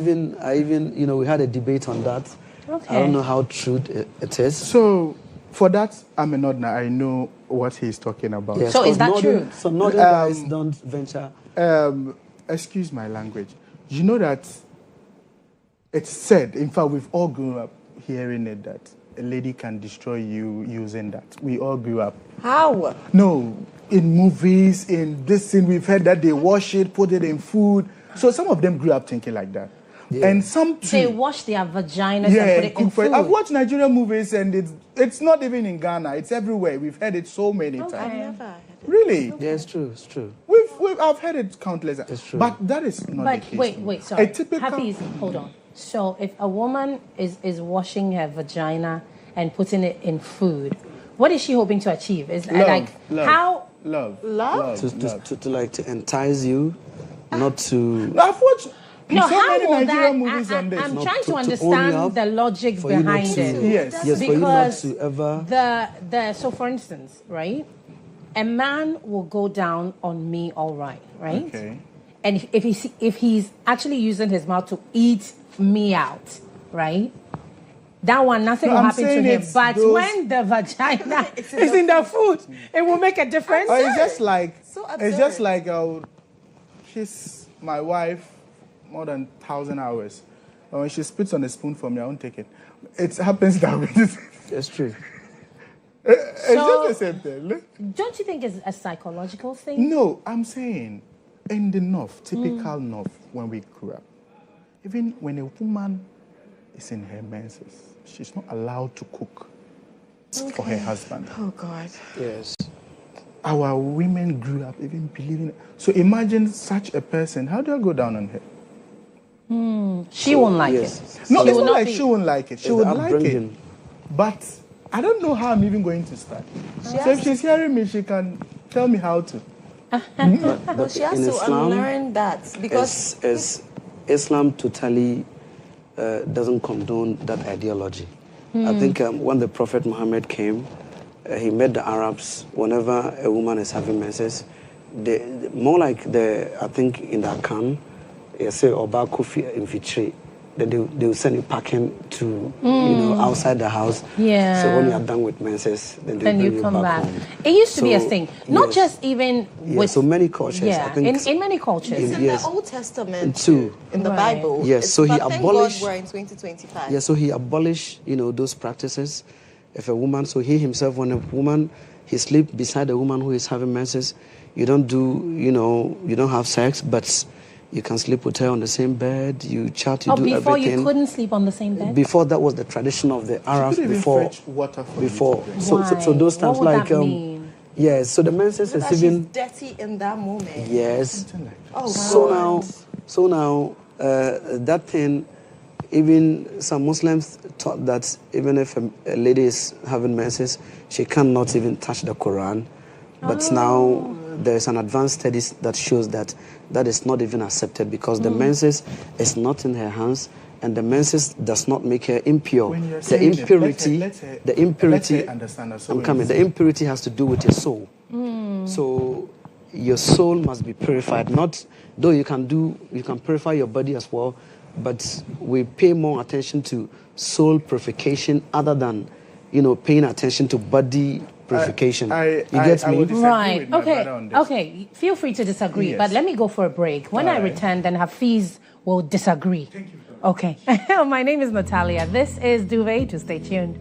even we had a debate on that. Okay. I don't know how true it is. So, for that, I'm a Northerner. I know what he's talking about. Yes, So is that Northern, true? So Northern guys don't venture. Excuse my language. You know that it's said, in fact, we've all grown up hearing it, that a lady can destroy you using that. We all grew up. How? No, in movies, in this thing, we've heard that they wash it, put it in food. So some of them grew up thinking like that. Yeah. And some too. They wash their vaginas and put it in cook for it. food. I've watched Nigerian movies and it's not even in Ghana. It's everywhere. We've heard it so many I've times. never heard it. Really? Yeah, it's true. It's true. I've heard it countless times. It's true. But that is not the case. Wait, sorry. A typical... Happy, hold on. So if a woman is washing her vagina and putting it in food, what is she hoping to achieve? Is Love. how Love. To entice you, not to. No, I've watched no, so how many will Nigerian that? movies on this. I'm Not trying to to own you understand up, the logic for you not behind to- it. Yes. Yes, for you not Because to ever. so for instance, right? A man will go down on me, all right? Okay. And if he's actually using his mouth to eat me out, right? That one, nothing No, will I'm happen to saying him. it's But those- when the vagina is in the food, it will make a difference. Or it's just like So it's just absurd. like I would kiss my wife more than 1,000 hours. But when she spits on a spoon for me, I won't take it. It happens that way. It's true. It's So- just the same thing. Look. Don't you think it's a psychological thing? No, I'm saying in the North, typical North, when we grew up, even when a woman is in her menses, she's not allowed to cook for her husband. Oh God. Yes. Our women grew up even believing it. So imagine such a person. How do I go down on her? She won't like Yes. it. No, She it's will not not like be- she won't like it. She It's would the like it. upbringing. But I don't know how I'm even going to start. So if she's hearing me, she can tell me how to. But she has in to Islam, unlearn that because as Islam totally doesn't condone that ideology. I think when the Prophet Muhammad came, he met the Arabs. Whenever a woman is having menses, more like I think in the Akan, they say Oba Kofi infiltrate. Then they will send you packing to outside the house. Yeah. So when you are done with menses, then they Then bring you come back. home. It used to be a So, thing. Not yes. just even Yeah, with... so many cultures. Yeah, I think in many cultures. it's in yes. the Old Testament Too. in the Right. Bible. Yes, so he but thank abolished- God we're in 2025. Yeah, so he abolished, those practices. If a woman, so he himself, when a woman, he sleep beside a woman who is having menses, you don't have sex, but you can sleep with her on the same bed, you chat, you do before everything. you couldn't sleep on the same bed? Before that was the tradition of the Arabs. Couldn't even Before, fetch water for before, you to drink. so those Why? times What would like that mean? yeah. So the menses Look is at she's even dirty in that moment. yes. Something like that. Oh, So now, that thing, even some Muslims taught that even if a lady is having menses, she cannot even touch the Quran. But now there's an advanced studies that shows that is not even accepted because the menses is not in her hands, and the menses does not make her impure. When you're The saying it, impurity, let her the impurity. let her understand that. So I'm when coming. you The say- impurity has to do with your soul. So your soul must be purified. Not though you can purify your body as well, but we pay more attention to soul purification other than paying attention to body purification. You get I me? would disagree Right. with my brother on this. Okay. Feel free to disagree, Yes. but let me go for a break. When I All right. return, then Hafiz will disagree. Thank you. Okay. My name is Natalia. This is Duvet. To stay tuned.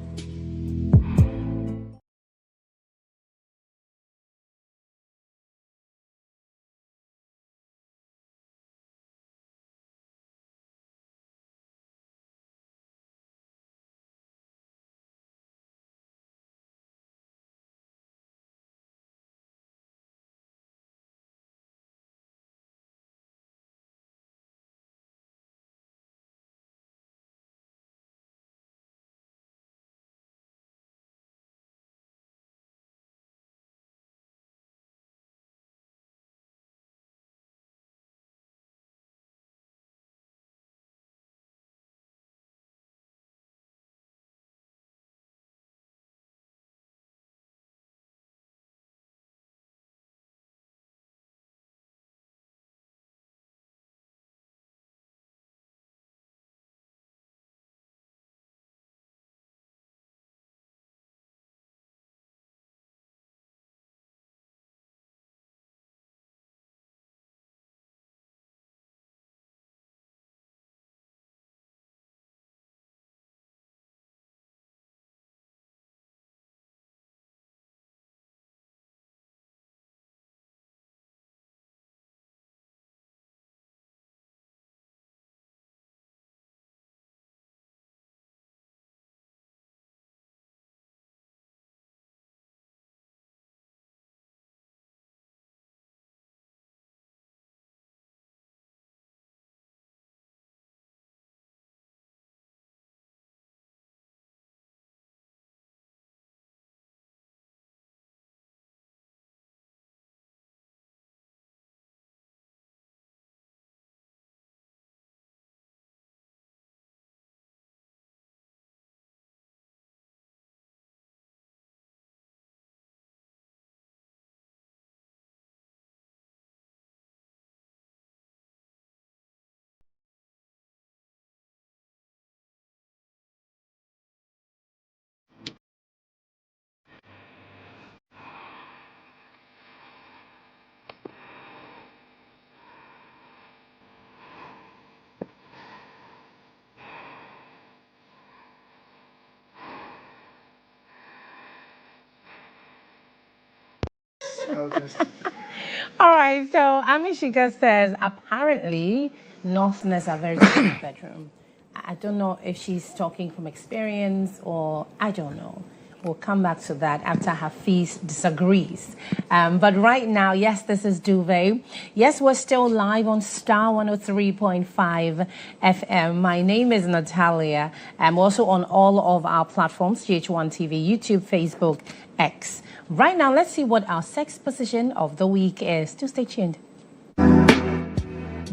All right, so Amishika says apparently Northerners are very good in the bedroom. I don't know if she's talking from experience or I don't know. We'll come back to that after Hafiz disagrees. But right now, yes, this is Duvet. Yes, we're still live on Star 103.5 FM. My name is Natalia. I'm also on all of our platforms, GHOne TV, YouTube, Facebook, X. Right now, let's see what our sex position of the week is. Do stay tuned.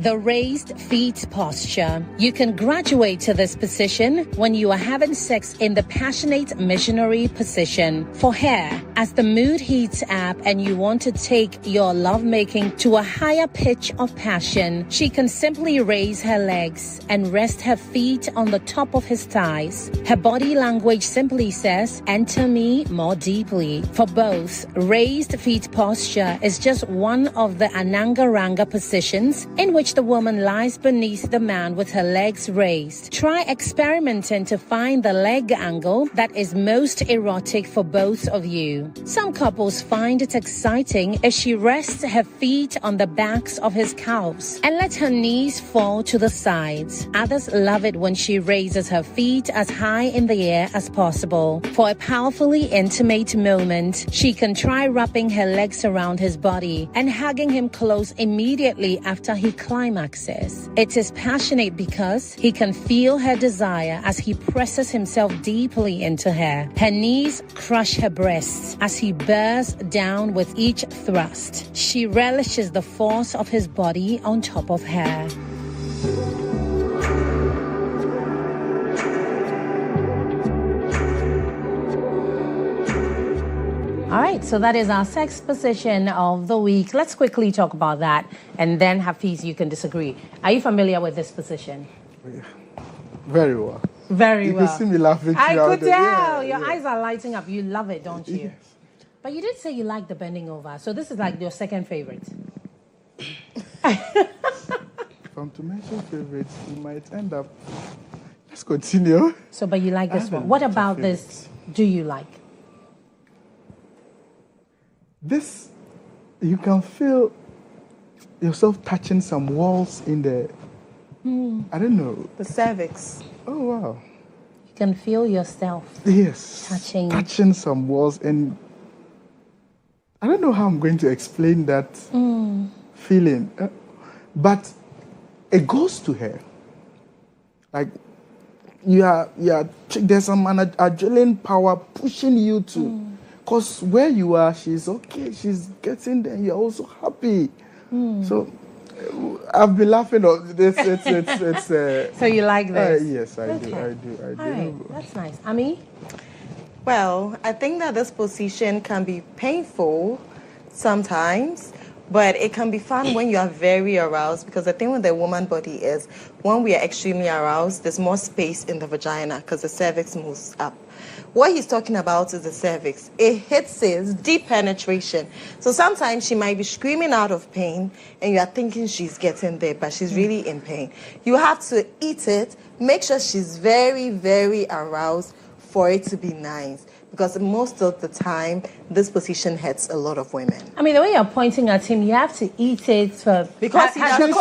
The raised feet posture. You can graduate to this position when you are having sex in the passionate missionary position. For her, as the mood heats up and you want to take your lovemaking to a higher pitch of passion, she can simply raise her legs and rest her feet on the top of his thighs. Her body language simply says, "Enter me more deeply." For both, raised feet posture is just one of the Ananga-Ranga positions in which the woman lies beneath the man with her legs raised. Try experimenting to find the leg angle that is most erotic for both of you. Some couples find it exciting if she rests her feet on the backs of his calves and let her knees fall to the sides. Others love it when she raises her feet as high in the air as possible. For a powerfully intimate moment, she can try wrapping her legs around his body and hugging him close immediately after he climaxes. It is passionate because he can feel her desire as he presses himself deeply into her. Her knees crush her breasts as he bears down with each thrust. She relishes the force of his body on top of her. All right, so that is our sex position of the week. Let's quickly talk about that, and then Hafiz, you can disagree. Are you familiar with this position? Very well. Very well. You can see me laughing. I could tell. Your eyes are lighting up. You love it, don't you? Yes. But you did say you like the bending over, so this is like your second favorite. If I'm to mention favorites, you might end up. Let's continue. So, but you like this one. What about this do you like? This, you can feel yourself touching some walls in the, I don't know. The cervix. Oh, wow. You can feel yourself Yes. touching some walls. And I don't know how I'm going to explain that feeling. But it goes to her. Like, there's some adrenaline power pushing you to... Because where you are, she's okay, she's getting there, you're also happy. So I've been laughing on this. So you like this? Yes, I do. All right, that's nice. Ami? Well, I think that this position can be painful sometimes, but it can be fun when you are very aroused, because the thing with the woman body is when we are extremely aroused, there's more space in the vagina because the cervix moves up. What he's talking about is the cervix. It hits his deep penetration. So sometimes she might be screaming out of pain and you are thinking she's getting there, but she's really in pain. You have to eat it, make sure she's very, very aroused for it to be nice. Because most of the time, this position hurts a lot of women. I mean, the way you're pointing at him, you have to eat it for... Because has the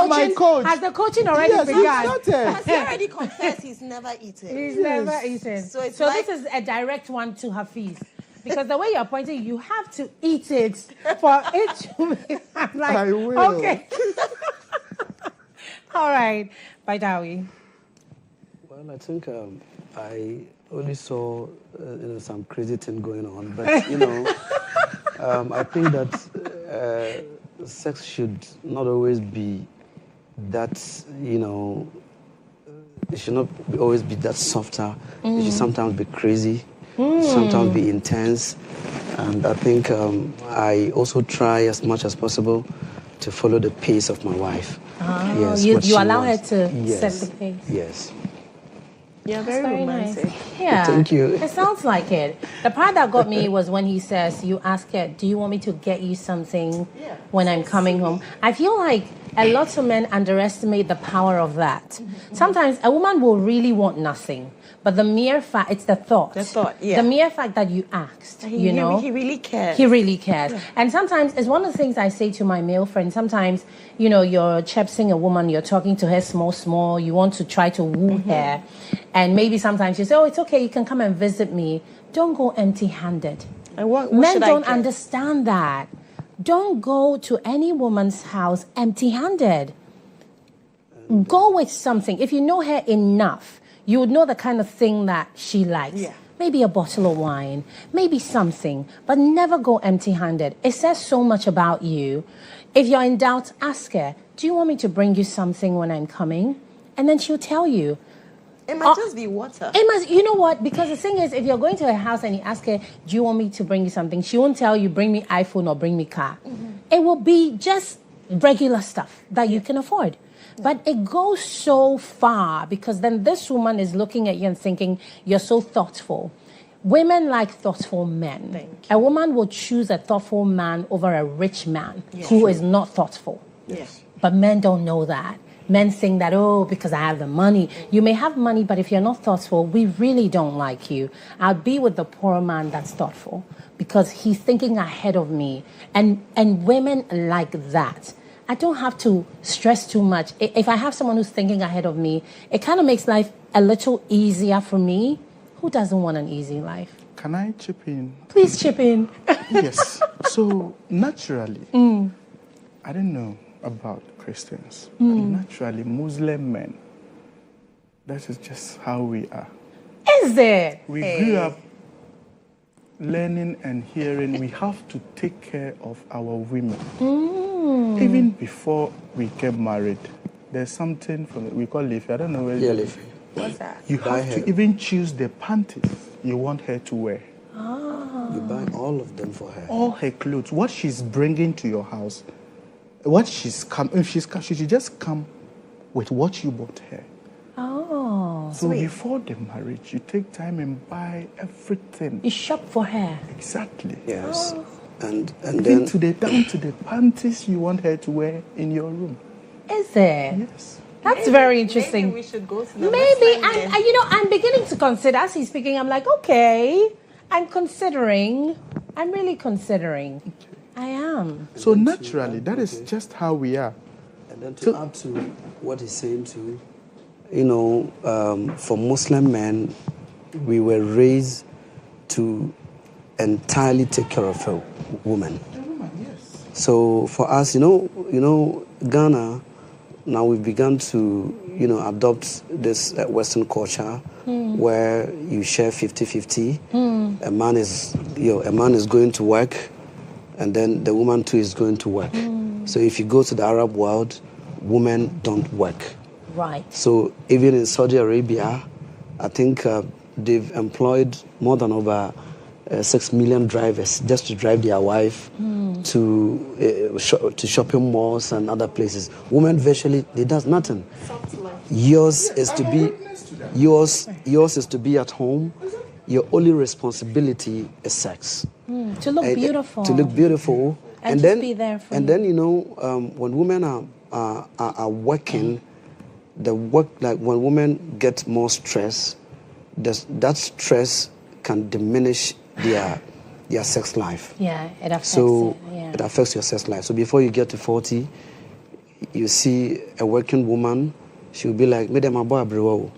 coaching already begun? Has he already confessed he's never eaten? He's never eaten. So this is a direct one to Hafiz. Because the way you're pointing, you have to eat it for it to be... I'm like, I will. Okay. All right. Bye, Dawi. Well, I think I only saw some crazy thing going on, but I think that sex should not always be that, it should not always be that softer. It should sometimes be crazy, sometimes be intense, and I think I also try as much as possible to follow the pace of my wife. Yes, you allow her to set the pace. Yes. Yeah, very romantic. Nice. Yeah. Thank you. It sounds like it. The part that got me was when he says, you ask her, do you want me to get you something when I'm coming home? I feel like a lot of men underestimate the power of that. Sometimes a woman will really want nothing, but the mere fact, it's the thought. The thought, yeah. The mere fact that you asked, you know. He really cares. He really cares. Yeah. And sometimes, it's one of the things I say to my male friends, sometimes, you know, you're chepsing a woman, you're talking to her small, you want to try to woo her. And maybe sometimes you say, oh, it's okay, you can come and visit me. Don't go empty-handed. And what Men should don't I get? understand that. Don't go to any woman's house empty-handed. Go with something. If you know her enough, you would know the kind of thing that she likes. Yeah. Maybe a bottle of wine, maybe something, but never go empty-handed. It says so much about you. If you're in doubt, ask her, do you want me to bring you something when I'm coming? And then she'll tell you. It might just be water. It must, you know what? Because the thing is, if you're going to her house and you ask her, do you want me to bring you something? She won't tell you, bring me iPhone or bring me car. It will be just regular stuff that you can afford. But it goes so far because then this woman is looking at you and thinking, you're so thoughtful. Women like thoughtful men. Thank you. A woman will choose a thoughtful man over a rich man who is not thoughtful. Yes. But men don't know that. Men think that, oh, because I have the money. You may have money, but if you're not thoughtful, we really don't like you. I'll be with the poor man that's thoughtful because he's thinking ahead of me. And women like that. I don't have to stress too much. If I have someone who's thinking ahead of me, it kind of makes life a little easier for me. Who doesn't want an easy life? Can I chip in? Please chip in. Yes. So naturally, I don't know about Christians, but naturally Muslim men, that is just how we are. Is it? We grew up learning and hearing we have to take care of our women. Even before we get married, there's something we call leafy. I don't know where leafy. What's that? You have to even choose the panties you want her to wear. You buy all of them for her. All her clothes, what she's bringing to your house, what she's come. If she should just come with what you bought her. Oh. So before the marriage, you take time and buy everything. You shop for her. Exactly. Yes. And Even then down to the panties you want her to wear in your room. Is it? Yes. That's very interesting. Maybe we should go to the Maybe, Muslim and you know, I'm beginning to consider, as he's speaking, I'm like, okay, I'm really considering. I am. So naturally, that is just how we are. And then to add to what he's saying too, you know, for Muslim men, we were raised to entirely take care of a woman. Yes. So for us, you know, Ghana, now we've begun to, you know, adopt this Western culture where you share 50-50. A man is going to work, and then the woman too is going to work. So if you go to the Arab world, women don't work. Right. So even in Saudi Arabia, I think they've employed more than over 6 million drivers just to drive their wife to shopping malls and other places. Women virtually, they does nothing. Yours is to be at home. Your only responsibility is sex. To look beautiful. To look beautiful. And then be there for and you. then, you know, when women are working, the work, like when women get more stress, that stress can diminish their sex life. Yeah, it affects So it. Yeah. it affects your sex life. So before you get to 40, you see a working woman, she'll be like, "Madam, my boy, bro."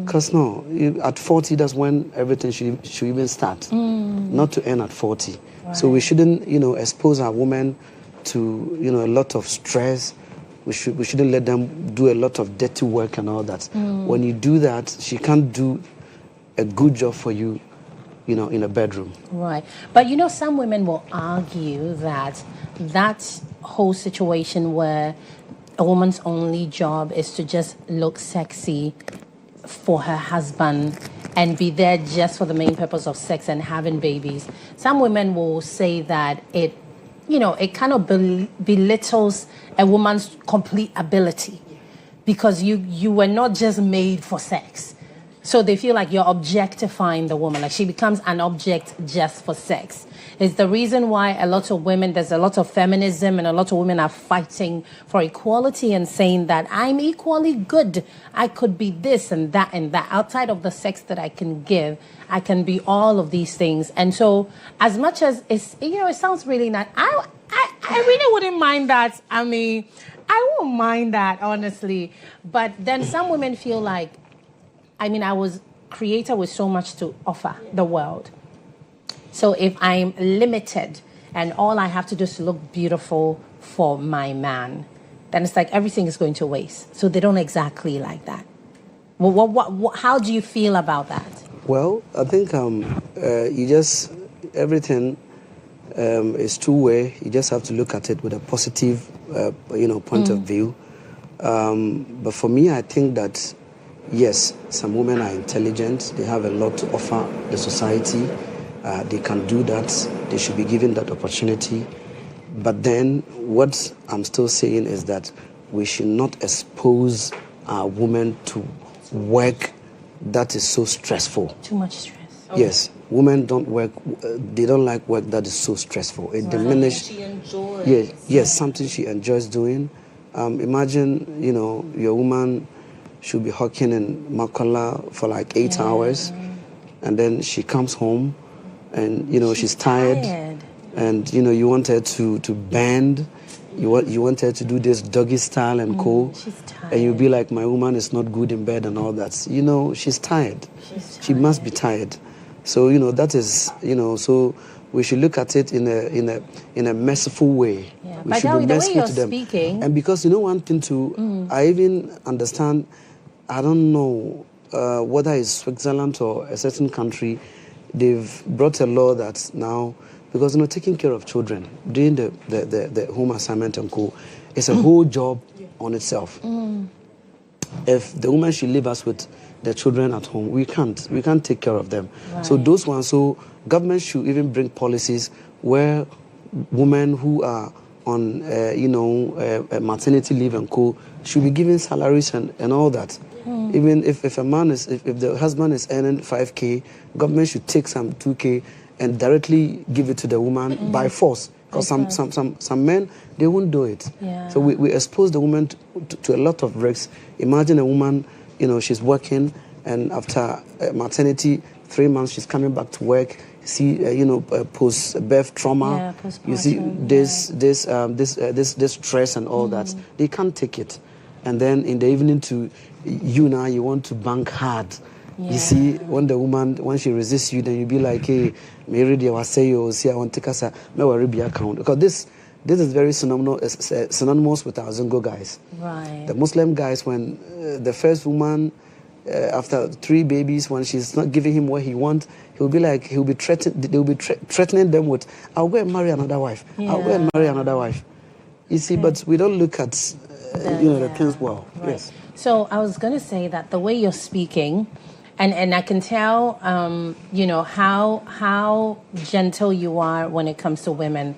Because at 40, that's when everything should even start. Not to end at 40. Right. So we shouldn't, you know, expose our women to, you know, a lot of stress. We shouldn't let them do a lot of dirty work and all that. When you do that, she can't do a good job for you, you know, in a bedroom. Right. But you know, some women will argue that whole situation where a woman's only job is to just look sexy for her husband and be there just for the main purpose of sex and having babies. Some women will say that it kind of belittles a woman's complete ability because you were not just made for sex. So they feel like you're objectifying the woman, like she becomes an object just for sex. It's the reason why a lot of women, there's a lot of feminism and a lot of women are fighting for equality and saying that I'm equally good. I could be this and that and that. Outside of the sex that I can give, I can be all of these things. And so as much as it's, it sounds really nice. I really wouldn't mind that. I mean, I won't mind that, honestly. But then some women feel like, I was created with so much to offer the world. So if I'm limited and all I have to do is to look beautiful for my man, then it's like everything is going to waste. So they don't exactly like that. How do you feel about that? Well, I think everything is two-way. You just have to look at it with a positive, point of view. But for me, I think that yes, some women are intelligent. They have a lot to offer the society. They can do that. They should be given that opportunity. But then what I'm still saying is that we should not expose our women to work that is so stressful. Too much stress. Yes, women don't work. They don't like work that is so stressful. It diminishes. She enjoys. Yes, something she enjoys doing. Imagine, your woman should be hawking in Makola for like 8 hours, and then she comes home, and she's tired, and you want her to bend, you want her to do this doggy style and she's tired. and you'll be like, my woman is not good in bed and all that. She's tired. She must be tired. So that is so we should look at it in a merciful way. Yeah. We should be merciful to them. Speaking, and because one thing too, I even understand. I don't know whether it's Switzerland or a certain country, they've brought a law that now, because taking care of children, doing the home assignment and co, it's a whole job on itself. If the woman should leave us with the children at home, we can't take care of them. Right. So those ones, government should even bring policies where women who are on maternity leave and co should be given salaries and all that. Even if the husband is earning 5K, government should take some 2K and directly give it to the woman by force. Because some men, they won't do it. Yeah. So we expose the woman to a lot of risks. Imagine a woman, she's working, and after maternity, 3 months, she's coming back to work. You see, post-birth trauma. Yeah, you see this stress and all that. They can't take it. And then in the evening you want to bank hard. Yeah. You see, when she resists you, then you be like, hey, Mary, I was say you see I want to take us a account. Because this is very synonymous with our Zongo guys. Right. The Muslim guys, when the first woman, after 3 babies, when she's not giving him what he wants, they'll be threatening them with, I'll go and marry another wife. Yeah. I'll go and marry another wife. You see, but we don't look at the things well. Right. Yes. So I was going to say that the way you're speaking, and I can tell, how gentle you are when it comes to women.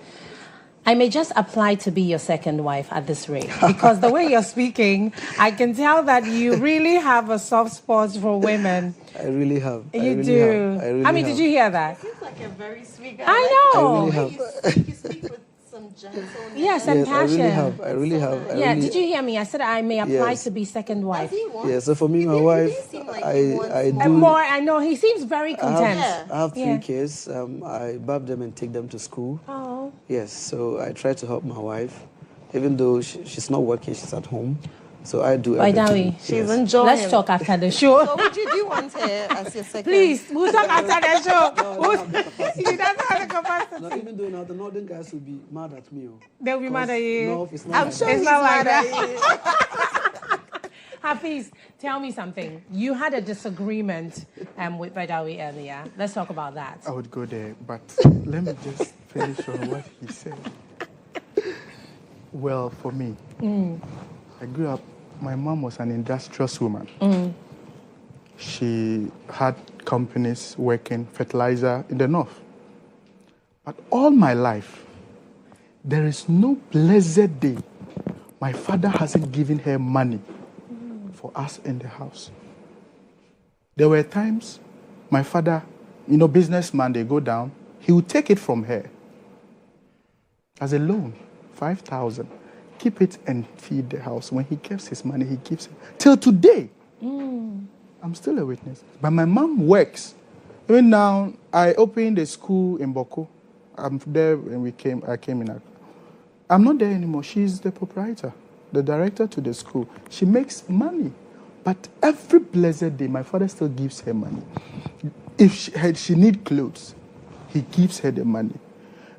I may just apply to be your second wife at this rate, because the way you're speaking, I can tell that you really have a soft spot for women. I really have. You do. Did you hear that? He's like a very sweet guy. I know. I really have. You speak with some gentleness. Yes, and passion. I really have. Did you hear me? I said I may apply to be second wife. Yeah, so for me, my wife, I do. More, I know. He seems very content. I have 3 kids. I bath them and take them to school. Oh. Yes, so I try to help my wife. Even though she's not working, she's at home. So I do everything. She's enjoying. Let's talk after the show. So would you want her as your second? Please, we'll talk after the show. She doesn't have the capacity. No, even though now the northern guys will be mad at me. They'll be mad at you. No, it's not I'm like sure that. It's not like that. Hafiz, tell me something. You had a disagreement with Badawi earlier. Let's talk about that. I would go there, but let me just finish on what he said. Well, for me, I grew up, my mom was an industrious woman. She had companies working fertilizer in the north. But all my life, there is no blessed day my father hasn't given her money for us in the house. There were times my father, businessman, they go down, he would take it from her as a loan, 5,000. Keep it and feed the house. When he gives his money, he gives it. Till today, I'm still a witness. But my mom works. Even now, I opened a school in Boko. I'm there when I came in. I'm not there anymore. She's the proprietor, the director to the school. She makes money. But every blessed day, my father still gives her money. If she needs clothes, he gives her the money.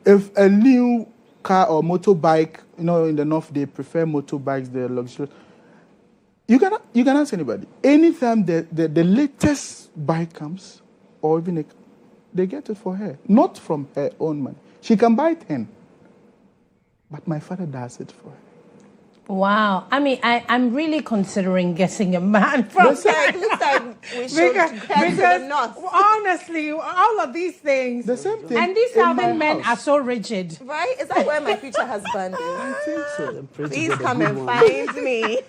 If a new car or motorbike, in the north, they prefer motorbikes, they're luxurious. You can ask anybody. Anytime the latest bike comes, or even they get it for her, not from her own money. She can buy 10, but my father does it for her. Wow. I mean, I'm really considering getting a man from Looks like we should head to the north. Honestly, all of these things. The same thing. And these southern men are so rigid. Right? Is that where my future husband is? I think so. Please come and find me.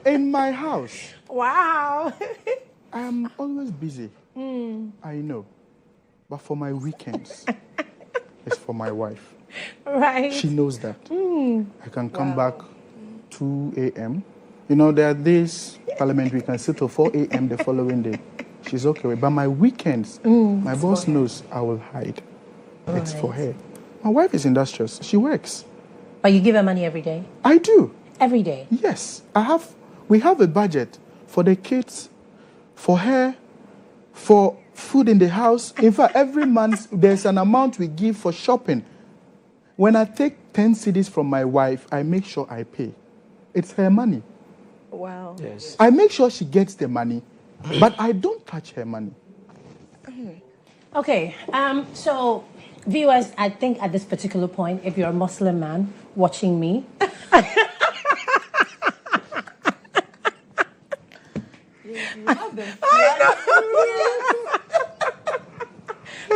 In my house. Wow. I am always busy. I know. But for my weekends, it's for my wife. Right. She knows that. I can come back 2 a.m. There are days, Parliament, we can sit till 4 a.m. the following day. She's okay with it. But my weekends, my boss knows I will hide. It's for her. My wife is industrious. She works. But you give her money every day? I do. Every day? Yes. We have a budget for the kids, for her, for food in the house. In fact, every month, there's an amount we give for shopping. When I take 10 cedis from my wife, I make sure I pay. It's her money. Wow. Yes. I make sure she gets the money, but I don't touch her money. Okay. So, viewers, I think at this particular point, if you're a Muslim man watching me,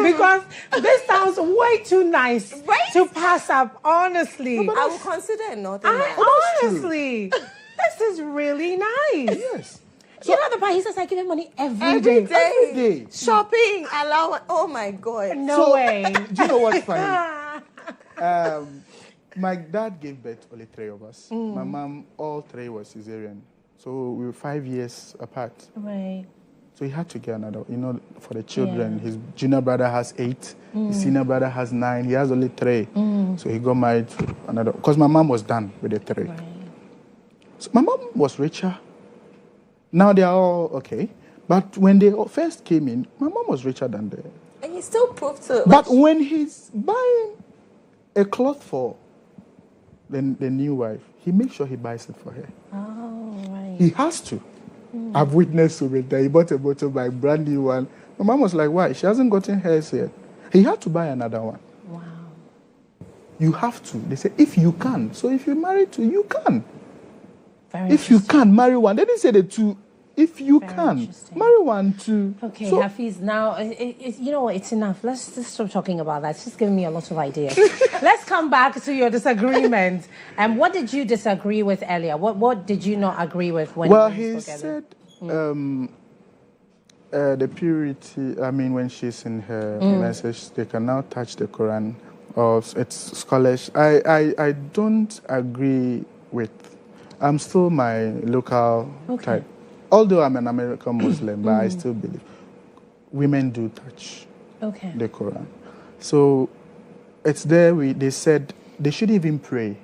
because this sounds way too nice to pass up, honestly. I will consider nothing. Honestly, this is really nice. Yes. So, you know the part, he says I give him money every Every day. day. Every day. Shopping, allowance. Oh my God. No way. Do you know what's funny? My dad gave birth to only 3 of us. My mom, all 3 were cesarean. So we were 5 years apart. Right. So he had to get another, for the children. His junior brother has 8. His senior brother has 9. He has only 3. So he got married to another. Because my mom was done with the 3. Right. So my mom was richer. Now they are all okay. But when they first came in, my mom was richer than them. And you still prove to... But when he's buying a cloth for the new wife, he makes sure he buys it for her. Oh, right. He has to. I've witnessed so many times. He bought a motorbike, brand new one. My mom was like, why? She hasn't gotten hers yet. He had to buy another one. Wow. You have to. They say, if you can. So if you're married to, you can. Very If you can, marry one. They didn't say the 2. If you Very can, interesting. marry 1, 2. Okay, So, Hafiz, now, you know what, it's enough. Let's just stop talking about that. It's just giving me a lot of ideas. Let's come back to your disagreement. And what did you disagree with earlier? What did you not agree with when well, you he together? said the purity, when she's in her message, they can now touch the Quran. Or it's scholars. I don't agree with. I'm still my local type. Although I'm an American Muslim, but I still believe women do touch the Quran. So it's there. They said they should even pray.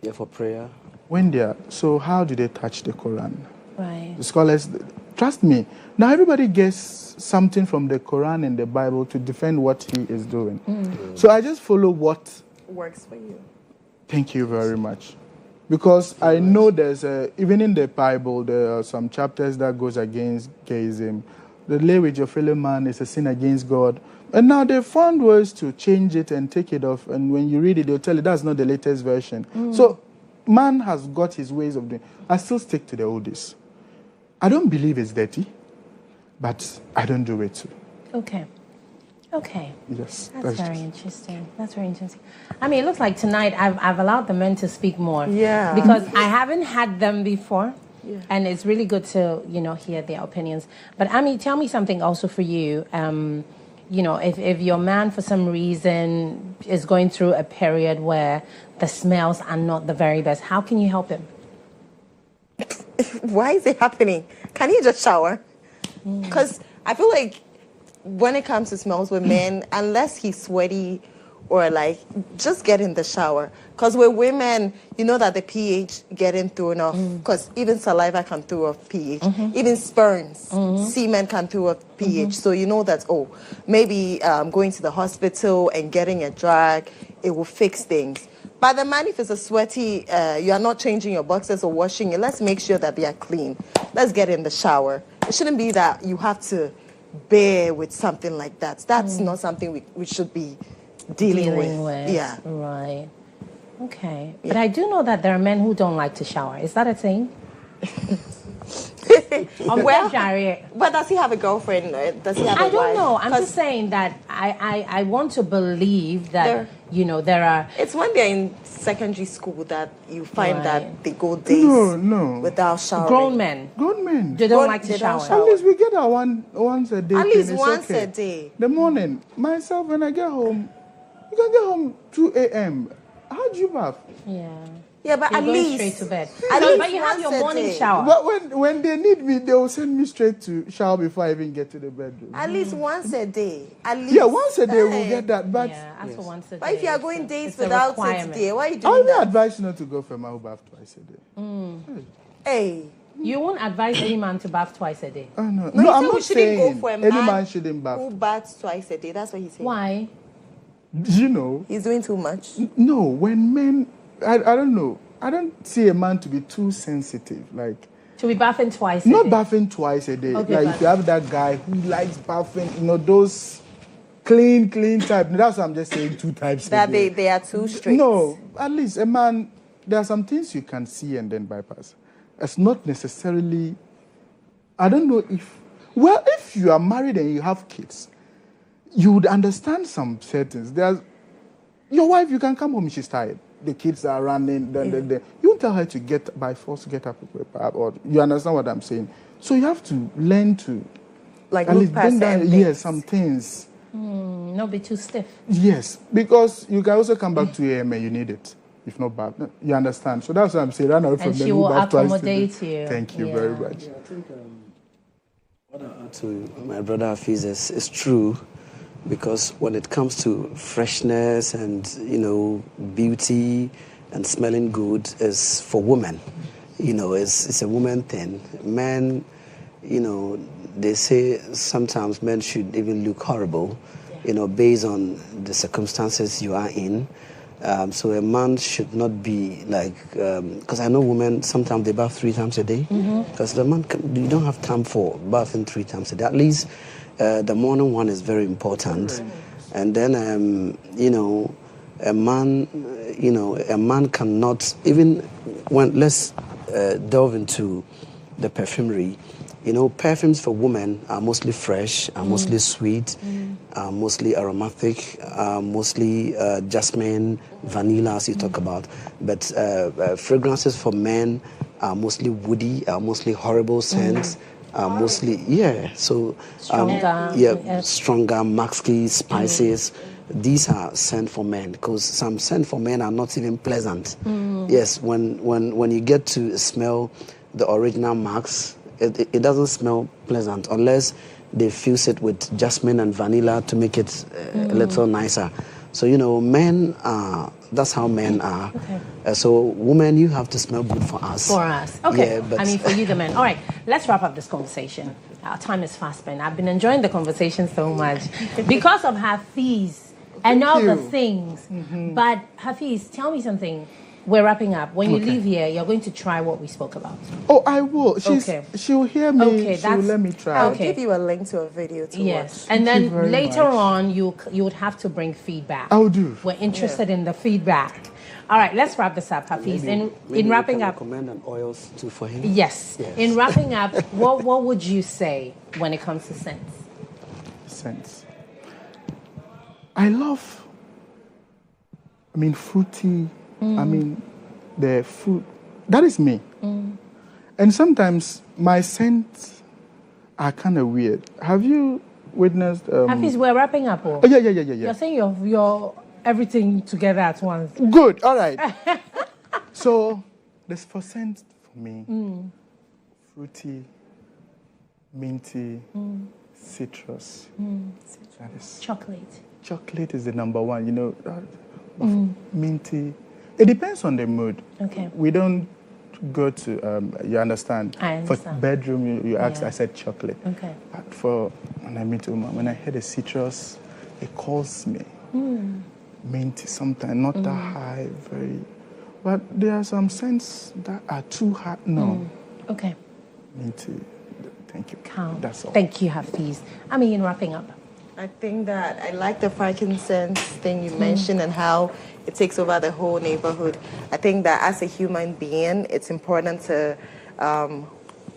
Yeah, for prayer. When they are, so how do they touch the Quran? Right. The scholars, trust me. Now everybody gets something from the Quran and the Bible to defend what he is doing. So I just follow what works for you. Thank you very much. Because I know there's even in the Bible, there are some chapters that goes against gayism. The lay with your fellow man is a sin against God. And now they found ways to change it and take it off. And when you read it, they'll tell you that's not the latest version. So man has got his ways of doing. I still stick to the oldies. I don't believe it's dirty, but I don't do it too. Okay. Yes. That's very interesting. That's very interesting. I mean, it looks like tonight I've allowed the men to speak more. Yeah. Because I haven't had them before. Yeah. And it's really good to, hear their opinions. But Ami, tell me something also for you. If your man for some reason is going through a period where the smells are not the very best, how can you help him? Why is it happening? Can you just shower? Because I feel like when it comes to smells with men, unless he's sweaty or like, just get in the shower. Because with women, you know that the pH getting thrown off. Because even saliva can throw off pH. Even sperms, semen can throw off pH. So you know that, maybe going to the hospital and getting a drag, it will fix things. But the man, if it's a sweaty, you are not changing your boxers or washing it, let's make sure that they are clean. Let's get in the shower. It shouldn't be that you have to bear with something like that. That's not something we should be dealing with. Yeah. Right. Okay. Yeah. But I do know that there are men who don't like to shower. Is that a thing? But does he have a girlfriend? Does he have a wife? I don't know. I'm just saying that I want to believe that, there are... It's when they're in secondary school that you find that they go days without showering. Grown men. They don't like to shower. At least we get our once a day. At least once a day. The morning. Myself, when I get home, you can get home 2 a.m. How do you bath? Yeah, but at least straight to bed. But you have your morning shower. But when they need me, they will send me straight to shower before I even get to the bedroom. At least once a day. At least. Yeah, once a day we'll get that. But for once a day. But if you are going days without it, dear, why are you doing that? I would advise you not to go for a man who bath twice a day. Hey. You won't advise any man to bath twice a day. Oh no, I'm not saying go for a man any man shouldn't bath. Who baths twice a day? That's what he's saying. Why? You know. He's doing too much. No, when men, I don't know. I don't see a man to be too sensitive. Like to be bathing twice a day. Not bathing twice a day. Okay, like if you have that guy who likes bathing, those clean type. That's what I'm just saying 2 times a day. That they are too strict. No, at least a man, there are some things you can see and then bypass. It's not necessarily, I don't know if you are married and you have kids, you would understand some settings. Your wife, you can come home, she's tired. The kids are running. You won't tell her to get up, or you understand what I'm saying. So you have to learn to look past some things. Not be too stiff. Yes, because you can also come back 2 a.m. and you need it. If not bad, you understand. So that's what I'm saying. Run out from and she will accommodate you. Thank you very much. Yeah, I think what I add to my brother Hafiz is true. Because when it comes to freshness and, beauty and smelling good is for women. It's a woman thing. Men, they say sometimes men should even look horrible, based on the circumstances you are in. So a man should not be like, because I know women, sometimes they bath 3 times a day. Because the man, you don't have time for bathing 3 times a day. At least the morning one is very important. And then, a man cannot, even when, let's delve into the perfumery. Perfumes for women are mostly fresh, are mostly sweet, are mostly aromatic, mostly jasmine, vanilla, as you talk about. But fragrances for men are mostly woody, are mostly horrible scents, are mostly, stronger, musky, spices. These are scent for men, because some scent for men are not even pleasant. Yes, when you get to smell the original marks, it doesn't smell pleasant unless they fuse it with jasmine and vanilla to make it a little nicer. So, men are, that's how men are. Okay. So, women, you have to smell good for us. For us. Okay. Yeah, but for you, the men. All right, let's wrap up this conversation. Our time is fast spent. I've been enjoying the conversation so much because of Hafiz and all the things. But, Hafiz, tell me something. We're wrapping up. When you leave here, you're going to try what we spoke about. Oh, I will. She'll hear me. Okay, she'll let me try. I'll give you a link to a video to watch. And then later on, you would have to bring feedback. I'll do. We're interested in the feedback. All right, let's wrap this up, Hafiz. Maybe in wrapping up, recommend an oils too for him. Yes. In wrapping up, what would you say when it comes to scents? Scents. I love. fruity. The food. That is me. And And sometimes my scents are kind of weird. Have you witnessed? Hafiz, we're wrapping up. Oh, yeah. You're saying you're everything together at once. Good. All right. So, there's for scent for me, fruity, minty, citrus. That is Chocolate. chocolate is the number one. You know, minty. It depends on the mood. Okay. We don't go to. You understand? I understand. For bedroom, you asked. Yeah. I said chocolate. Okay. But for when I meet a woman, when I hear the citrus, it calls me. Minty sometimes, not that high, very. But there are some scents that are too high. No. Okay. Minty. Thank you. Calm. That's all. Thank you, Hafiz. I mean, wrapping up. I think that I like the frankincense thing you mentioned and how it takes over the whole neighborhood. I think that as a human being, it's important to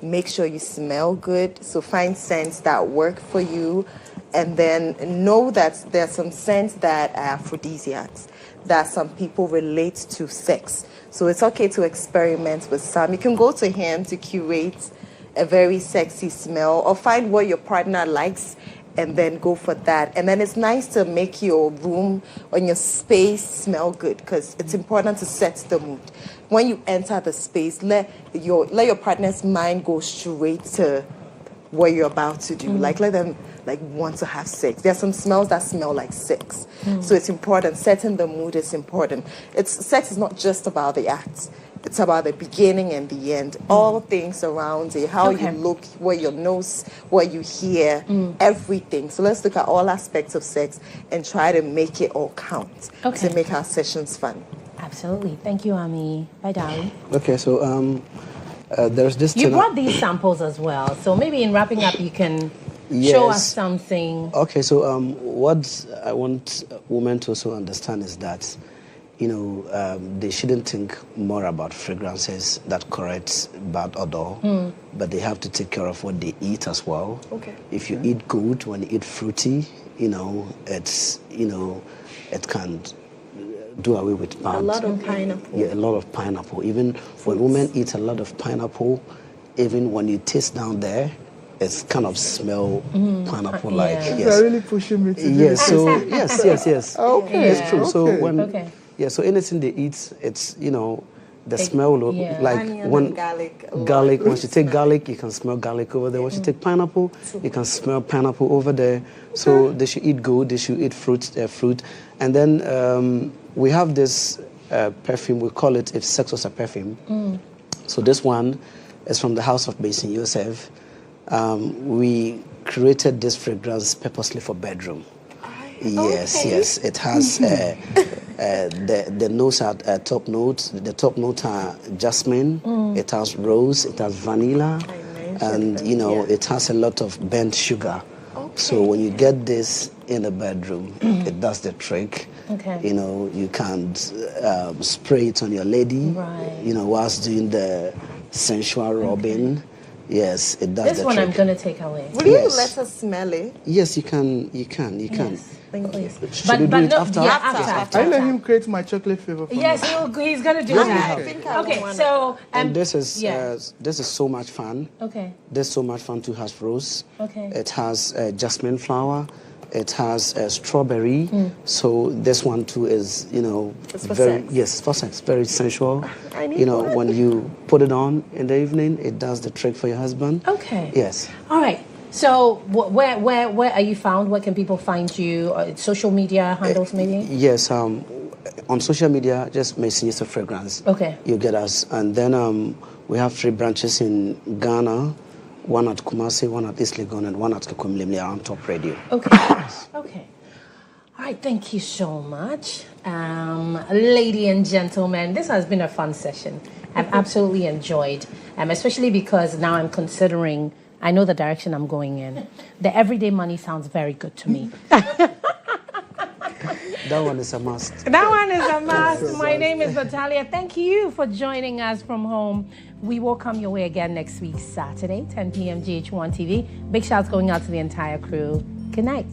make sure you smell good. So find scents that work for you. And then know that there are some scents that are aphrodisiacs, that some people relate to sex. So it's okay to experiment with some. You can go to him to curate a very sexy smell or find what your partner likes and then go for that. And then it's nice to make your room or your space smell good because it's important to set the mood. When you enter the space, let your partner's mind go straight to what you're about to do. Like let them want to have sex. There are some smells that smell like sex. So it's important. Setting the mood is important. Sex is not just about the act. It's about the beginning and the end. All things around it, how you look, where your nose, what you hear, everything. So let's look at all aspects of sex and try to make it all count to make our sessions fun. Absolutely. Thank you, Ami. Bye, darling. Okay, so there's this. You brought these samples as well. So maybe in wrapping up, you can show us something. Okay, so what I want women to also understand is that, you know, they shouldn't think more about fragrances that correct bad odor, but they have to take care of what they eat as well. Okay. If you eat good, when you eat fruity, you know, it can do away with bad. A lot of pineapple. Yeah, a lot of pineapple. Even when women eat a lot of pineapple, even when you taste down there, it's kind of smell pineapple like. Yeah. Yes. You're really pushing me to do Yes. this. So yes. Okay. It's true. So when Okay. so anything they eat, it's, you know, the smell like Onion when and garlic. once you take garlic, you can smell garlic over there. Once you take pineapple, you can smell pineapple over there. So they should eat good. They should eat fruit, and then we have this perfume. We call it "If Sex Was a Perfume." So this one is from the house of Basin Yosef. We created this fragrance purposely for bedroom. Yes. It has the notes are top notes. The top notes are jasmine. It has rose. It has vanilla, and you know it has a lot of burnt sugar. So when you get this in the bedroom, it does the trick. Okay. You know, you can spray it on your lady. Right. You know, whilst doing the sensual rubbing. Yes, it does This the one trick. I'm going to take away. Will you Yes. let us smell it? Yes, you can. Yes. Thank you. Should we do it no, after? Yeah, After. I let him create my chocolate flavor for Yes, me. he's going to do I that. think I Okay, want so And this is yeah. this is so much fun. Okay. This so much fun too. Has rose. Okay. It has jasmine flower. It has strawberry. So this one too is, you know, It's for very sex. for sex, very sensual. I need You know, one. when you put it on in the evening, it does the trick for your husband. Okay. Yes. All right. So where are you found? Where can people find you? Social media handles maybe? Yes. On social media, just Mason Yusuf Fragrance. Okay. You get us, and then we have 3 branches in Ghana. One at Kumasi, one at East Legon, and one at Kikwemlimle on Top Radio. Okay. Okay. All right. Thank you so much. Ladies and gentlemen, this has been a fun session. I've absolutely enjoyed, especially because now I'm considering, I know the direction I'm going in. The everyday money sounds very good to me. That one is a must. That one is a must. My name is Natalia. Thank you for joining us from home. We will come your way again next week, Saturday, 10 p.m. GHOne TV. Big shouts going out to the entire crew. Good night.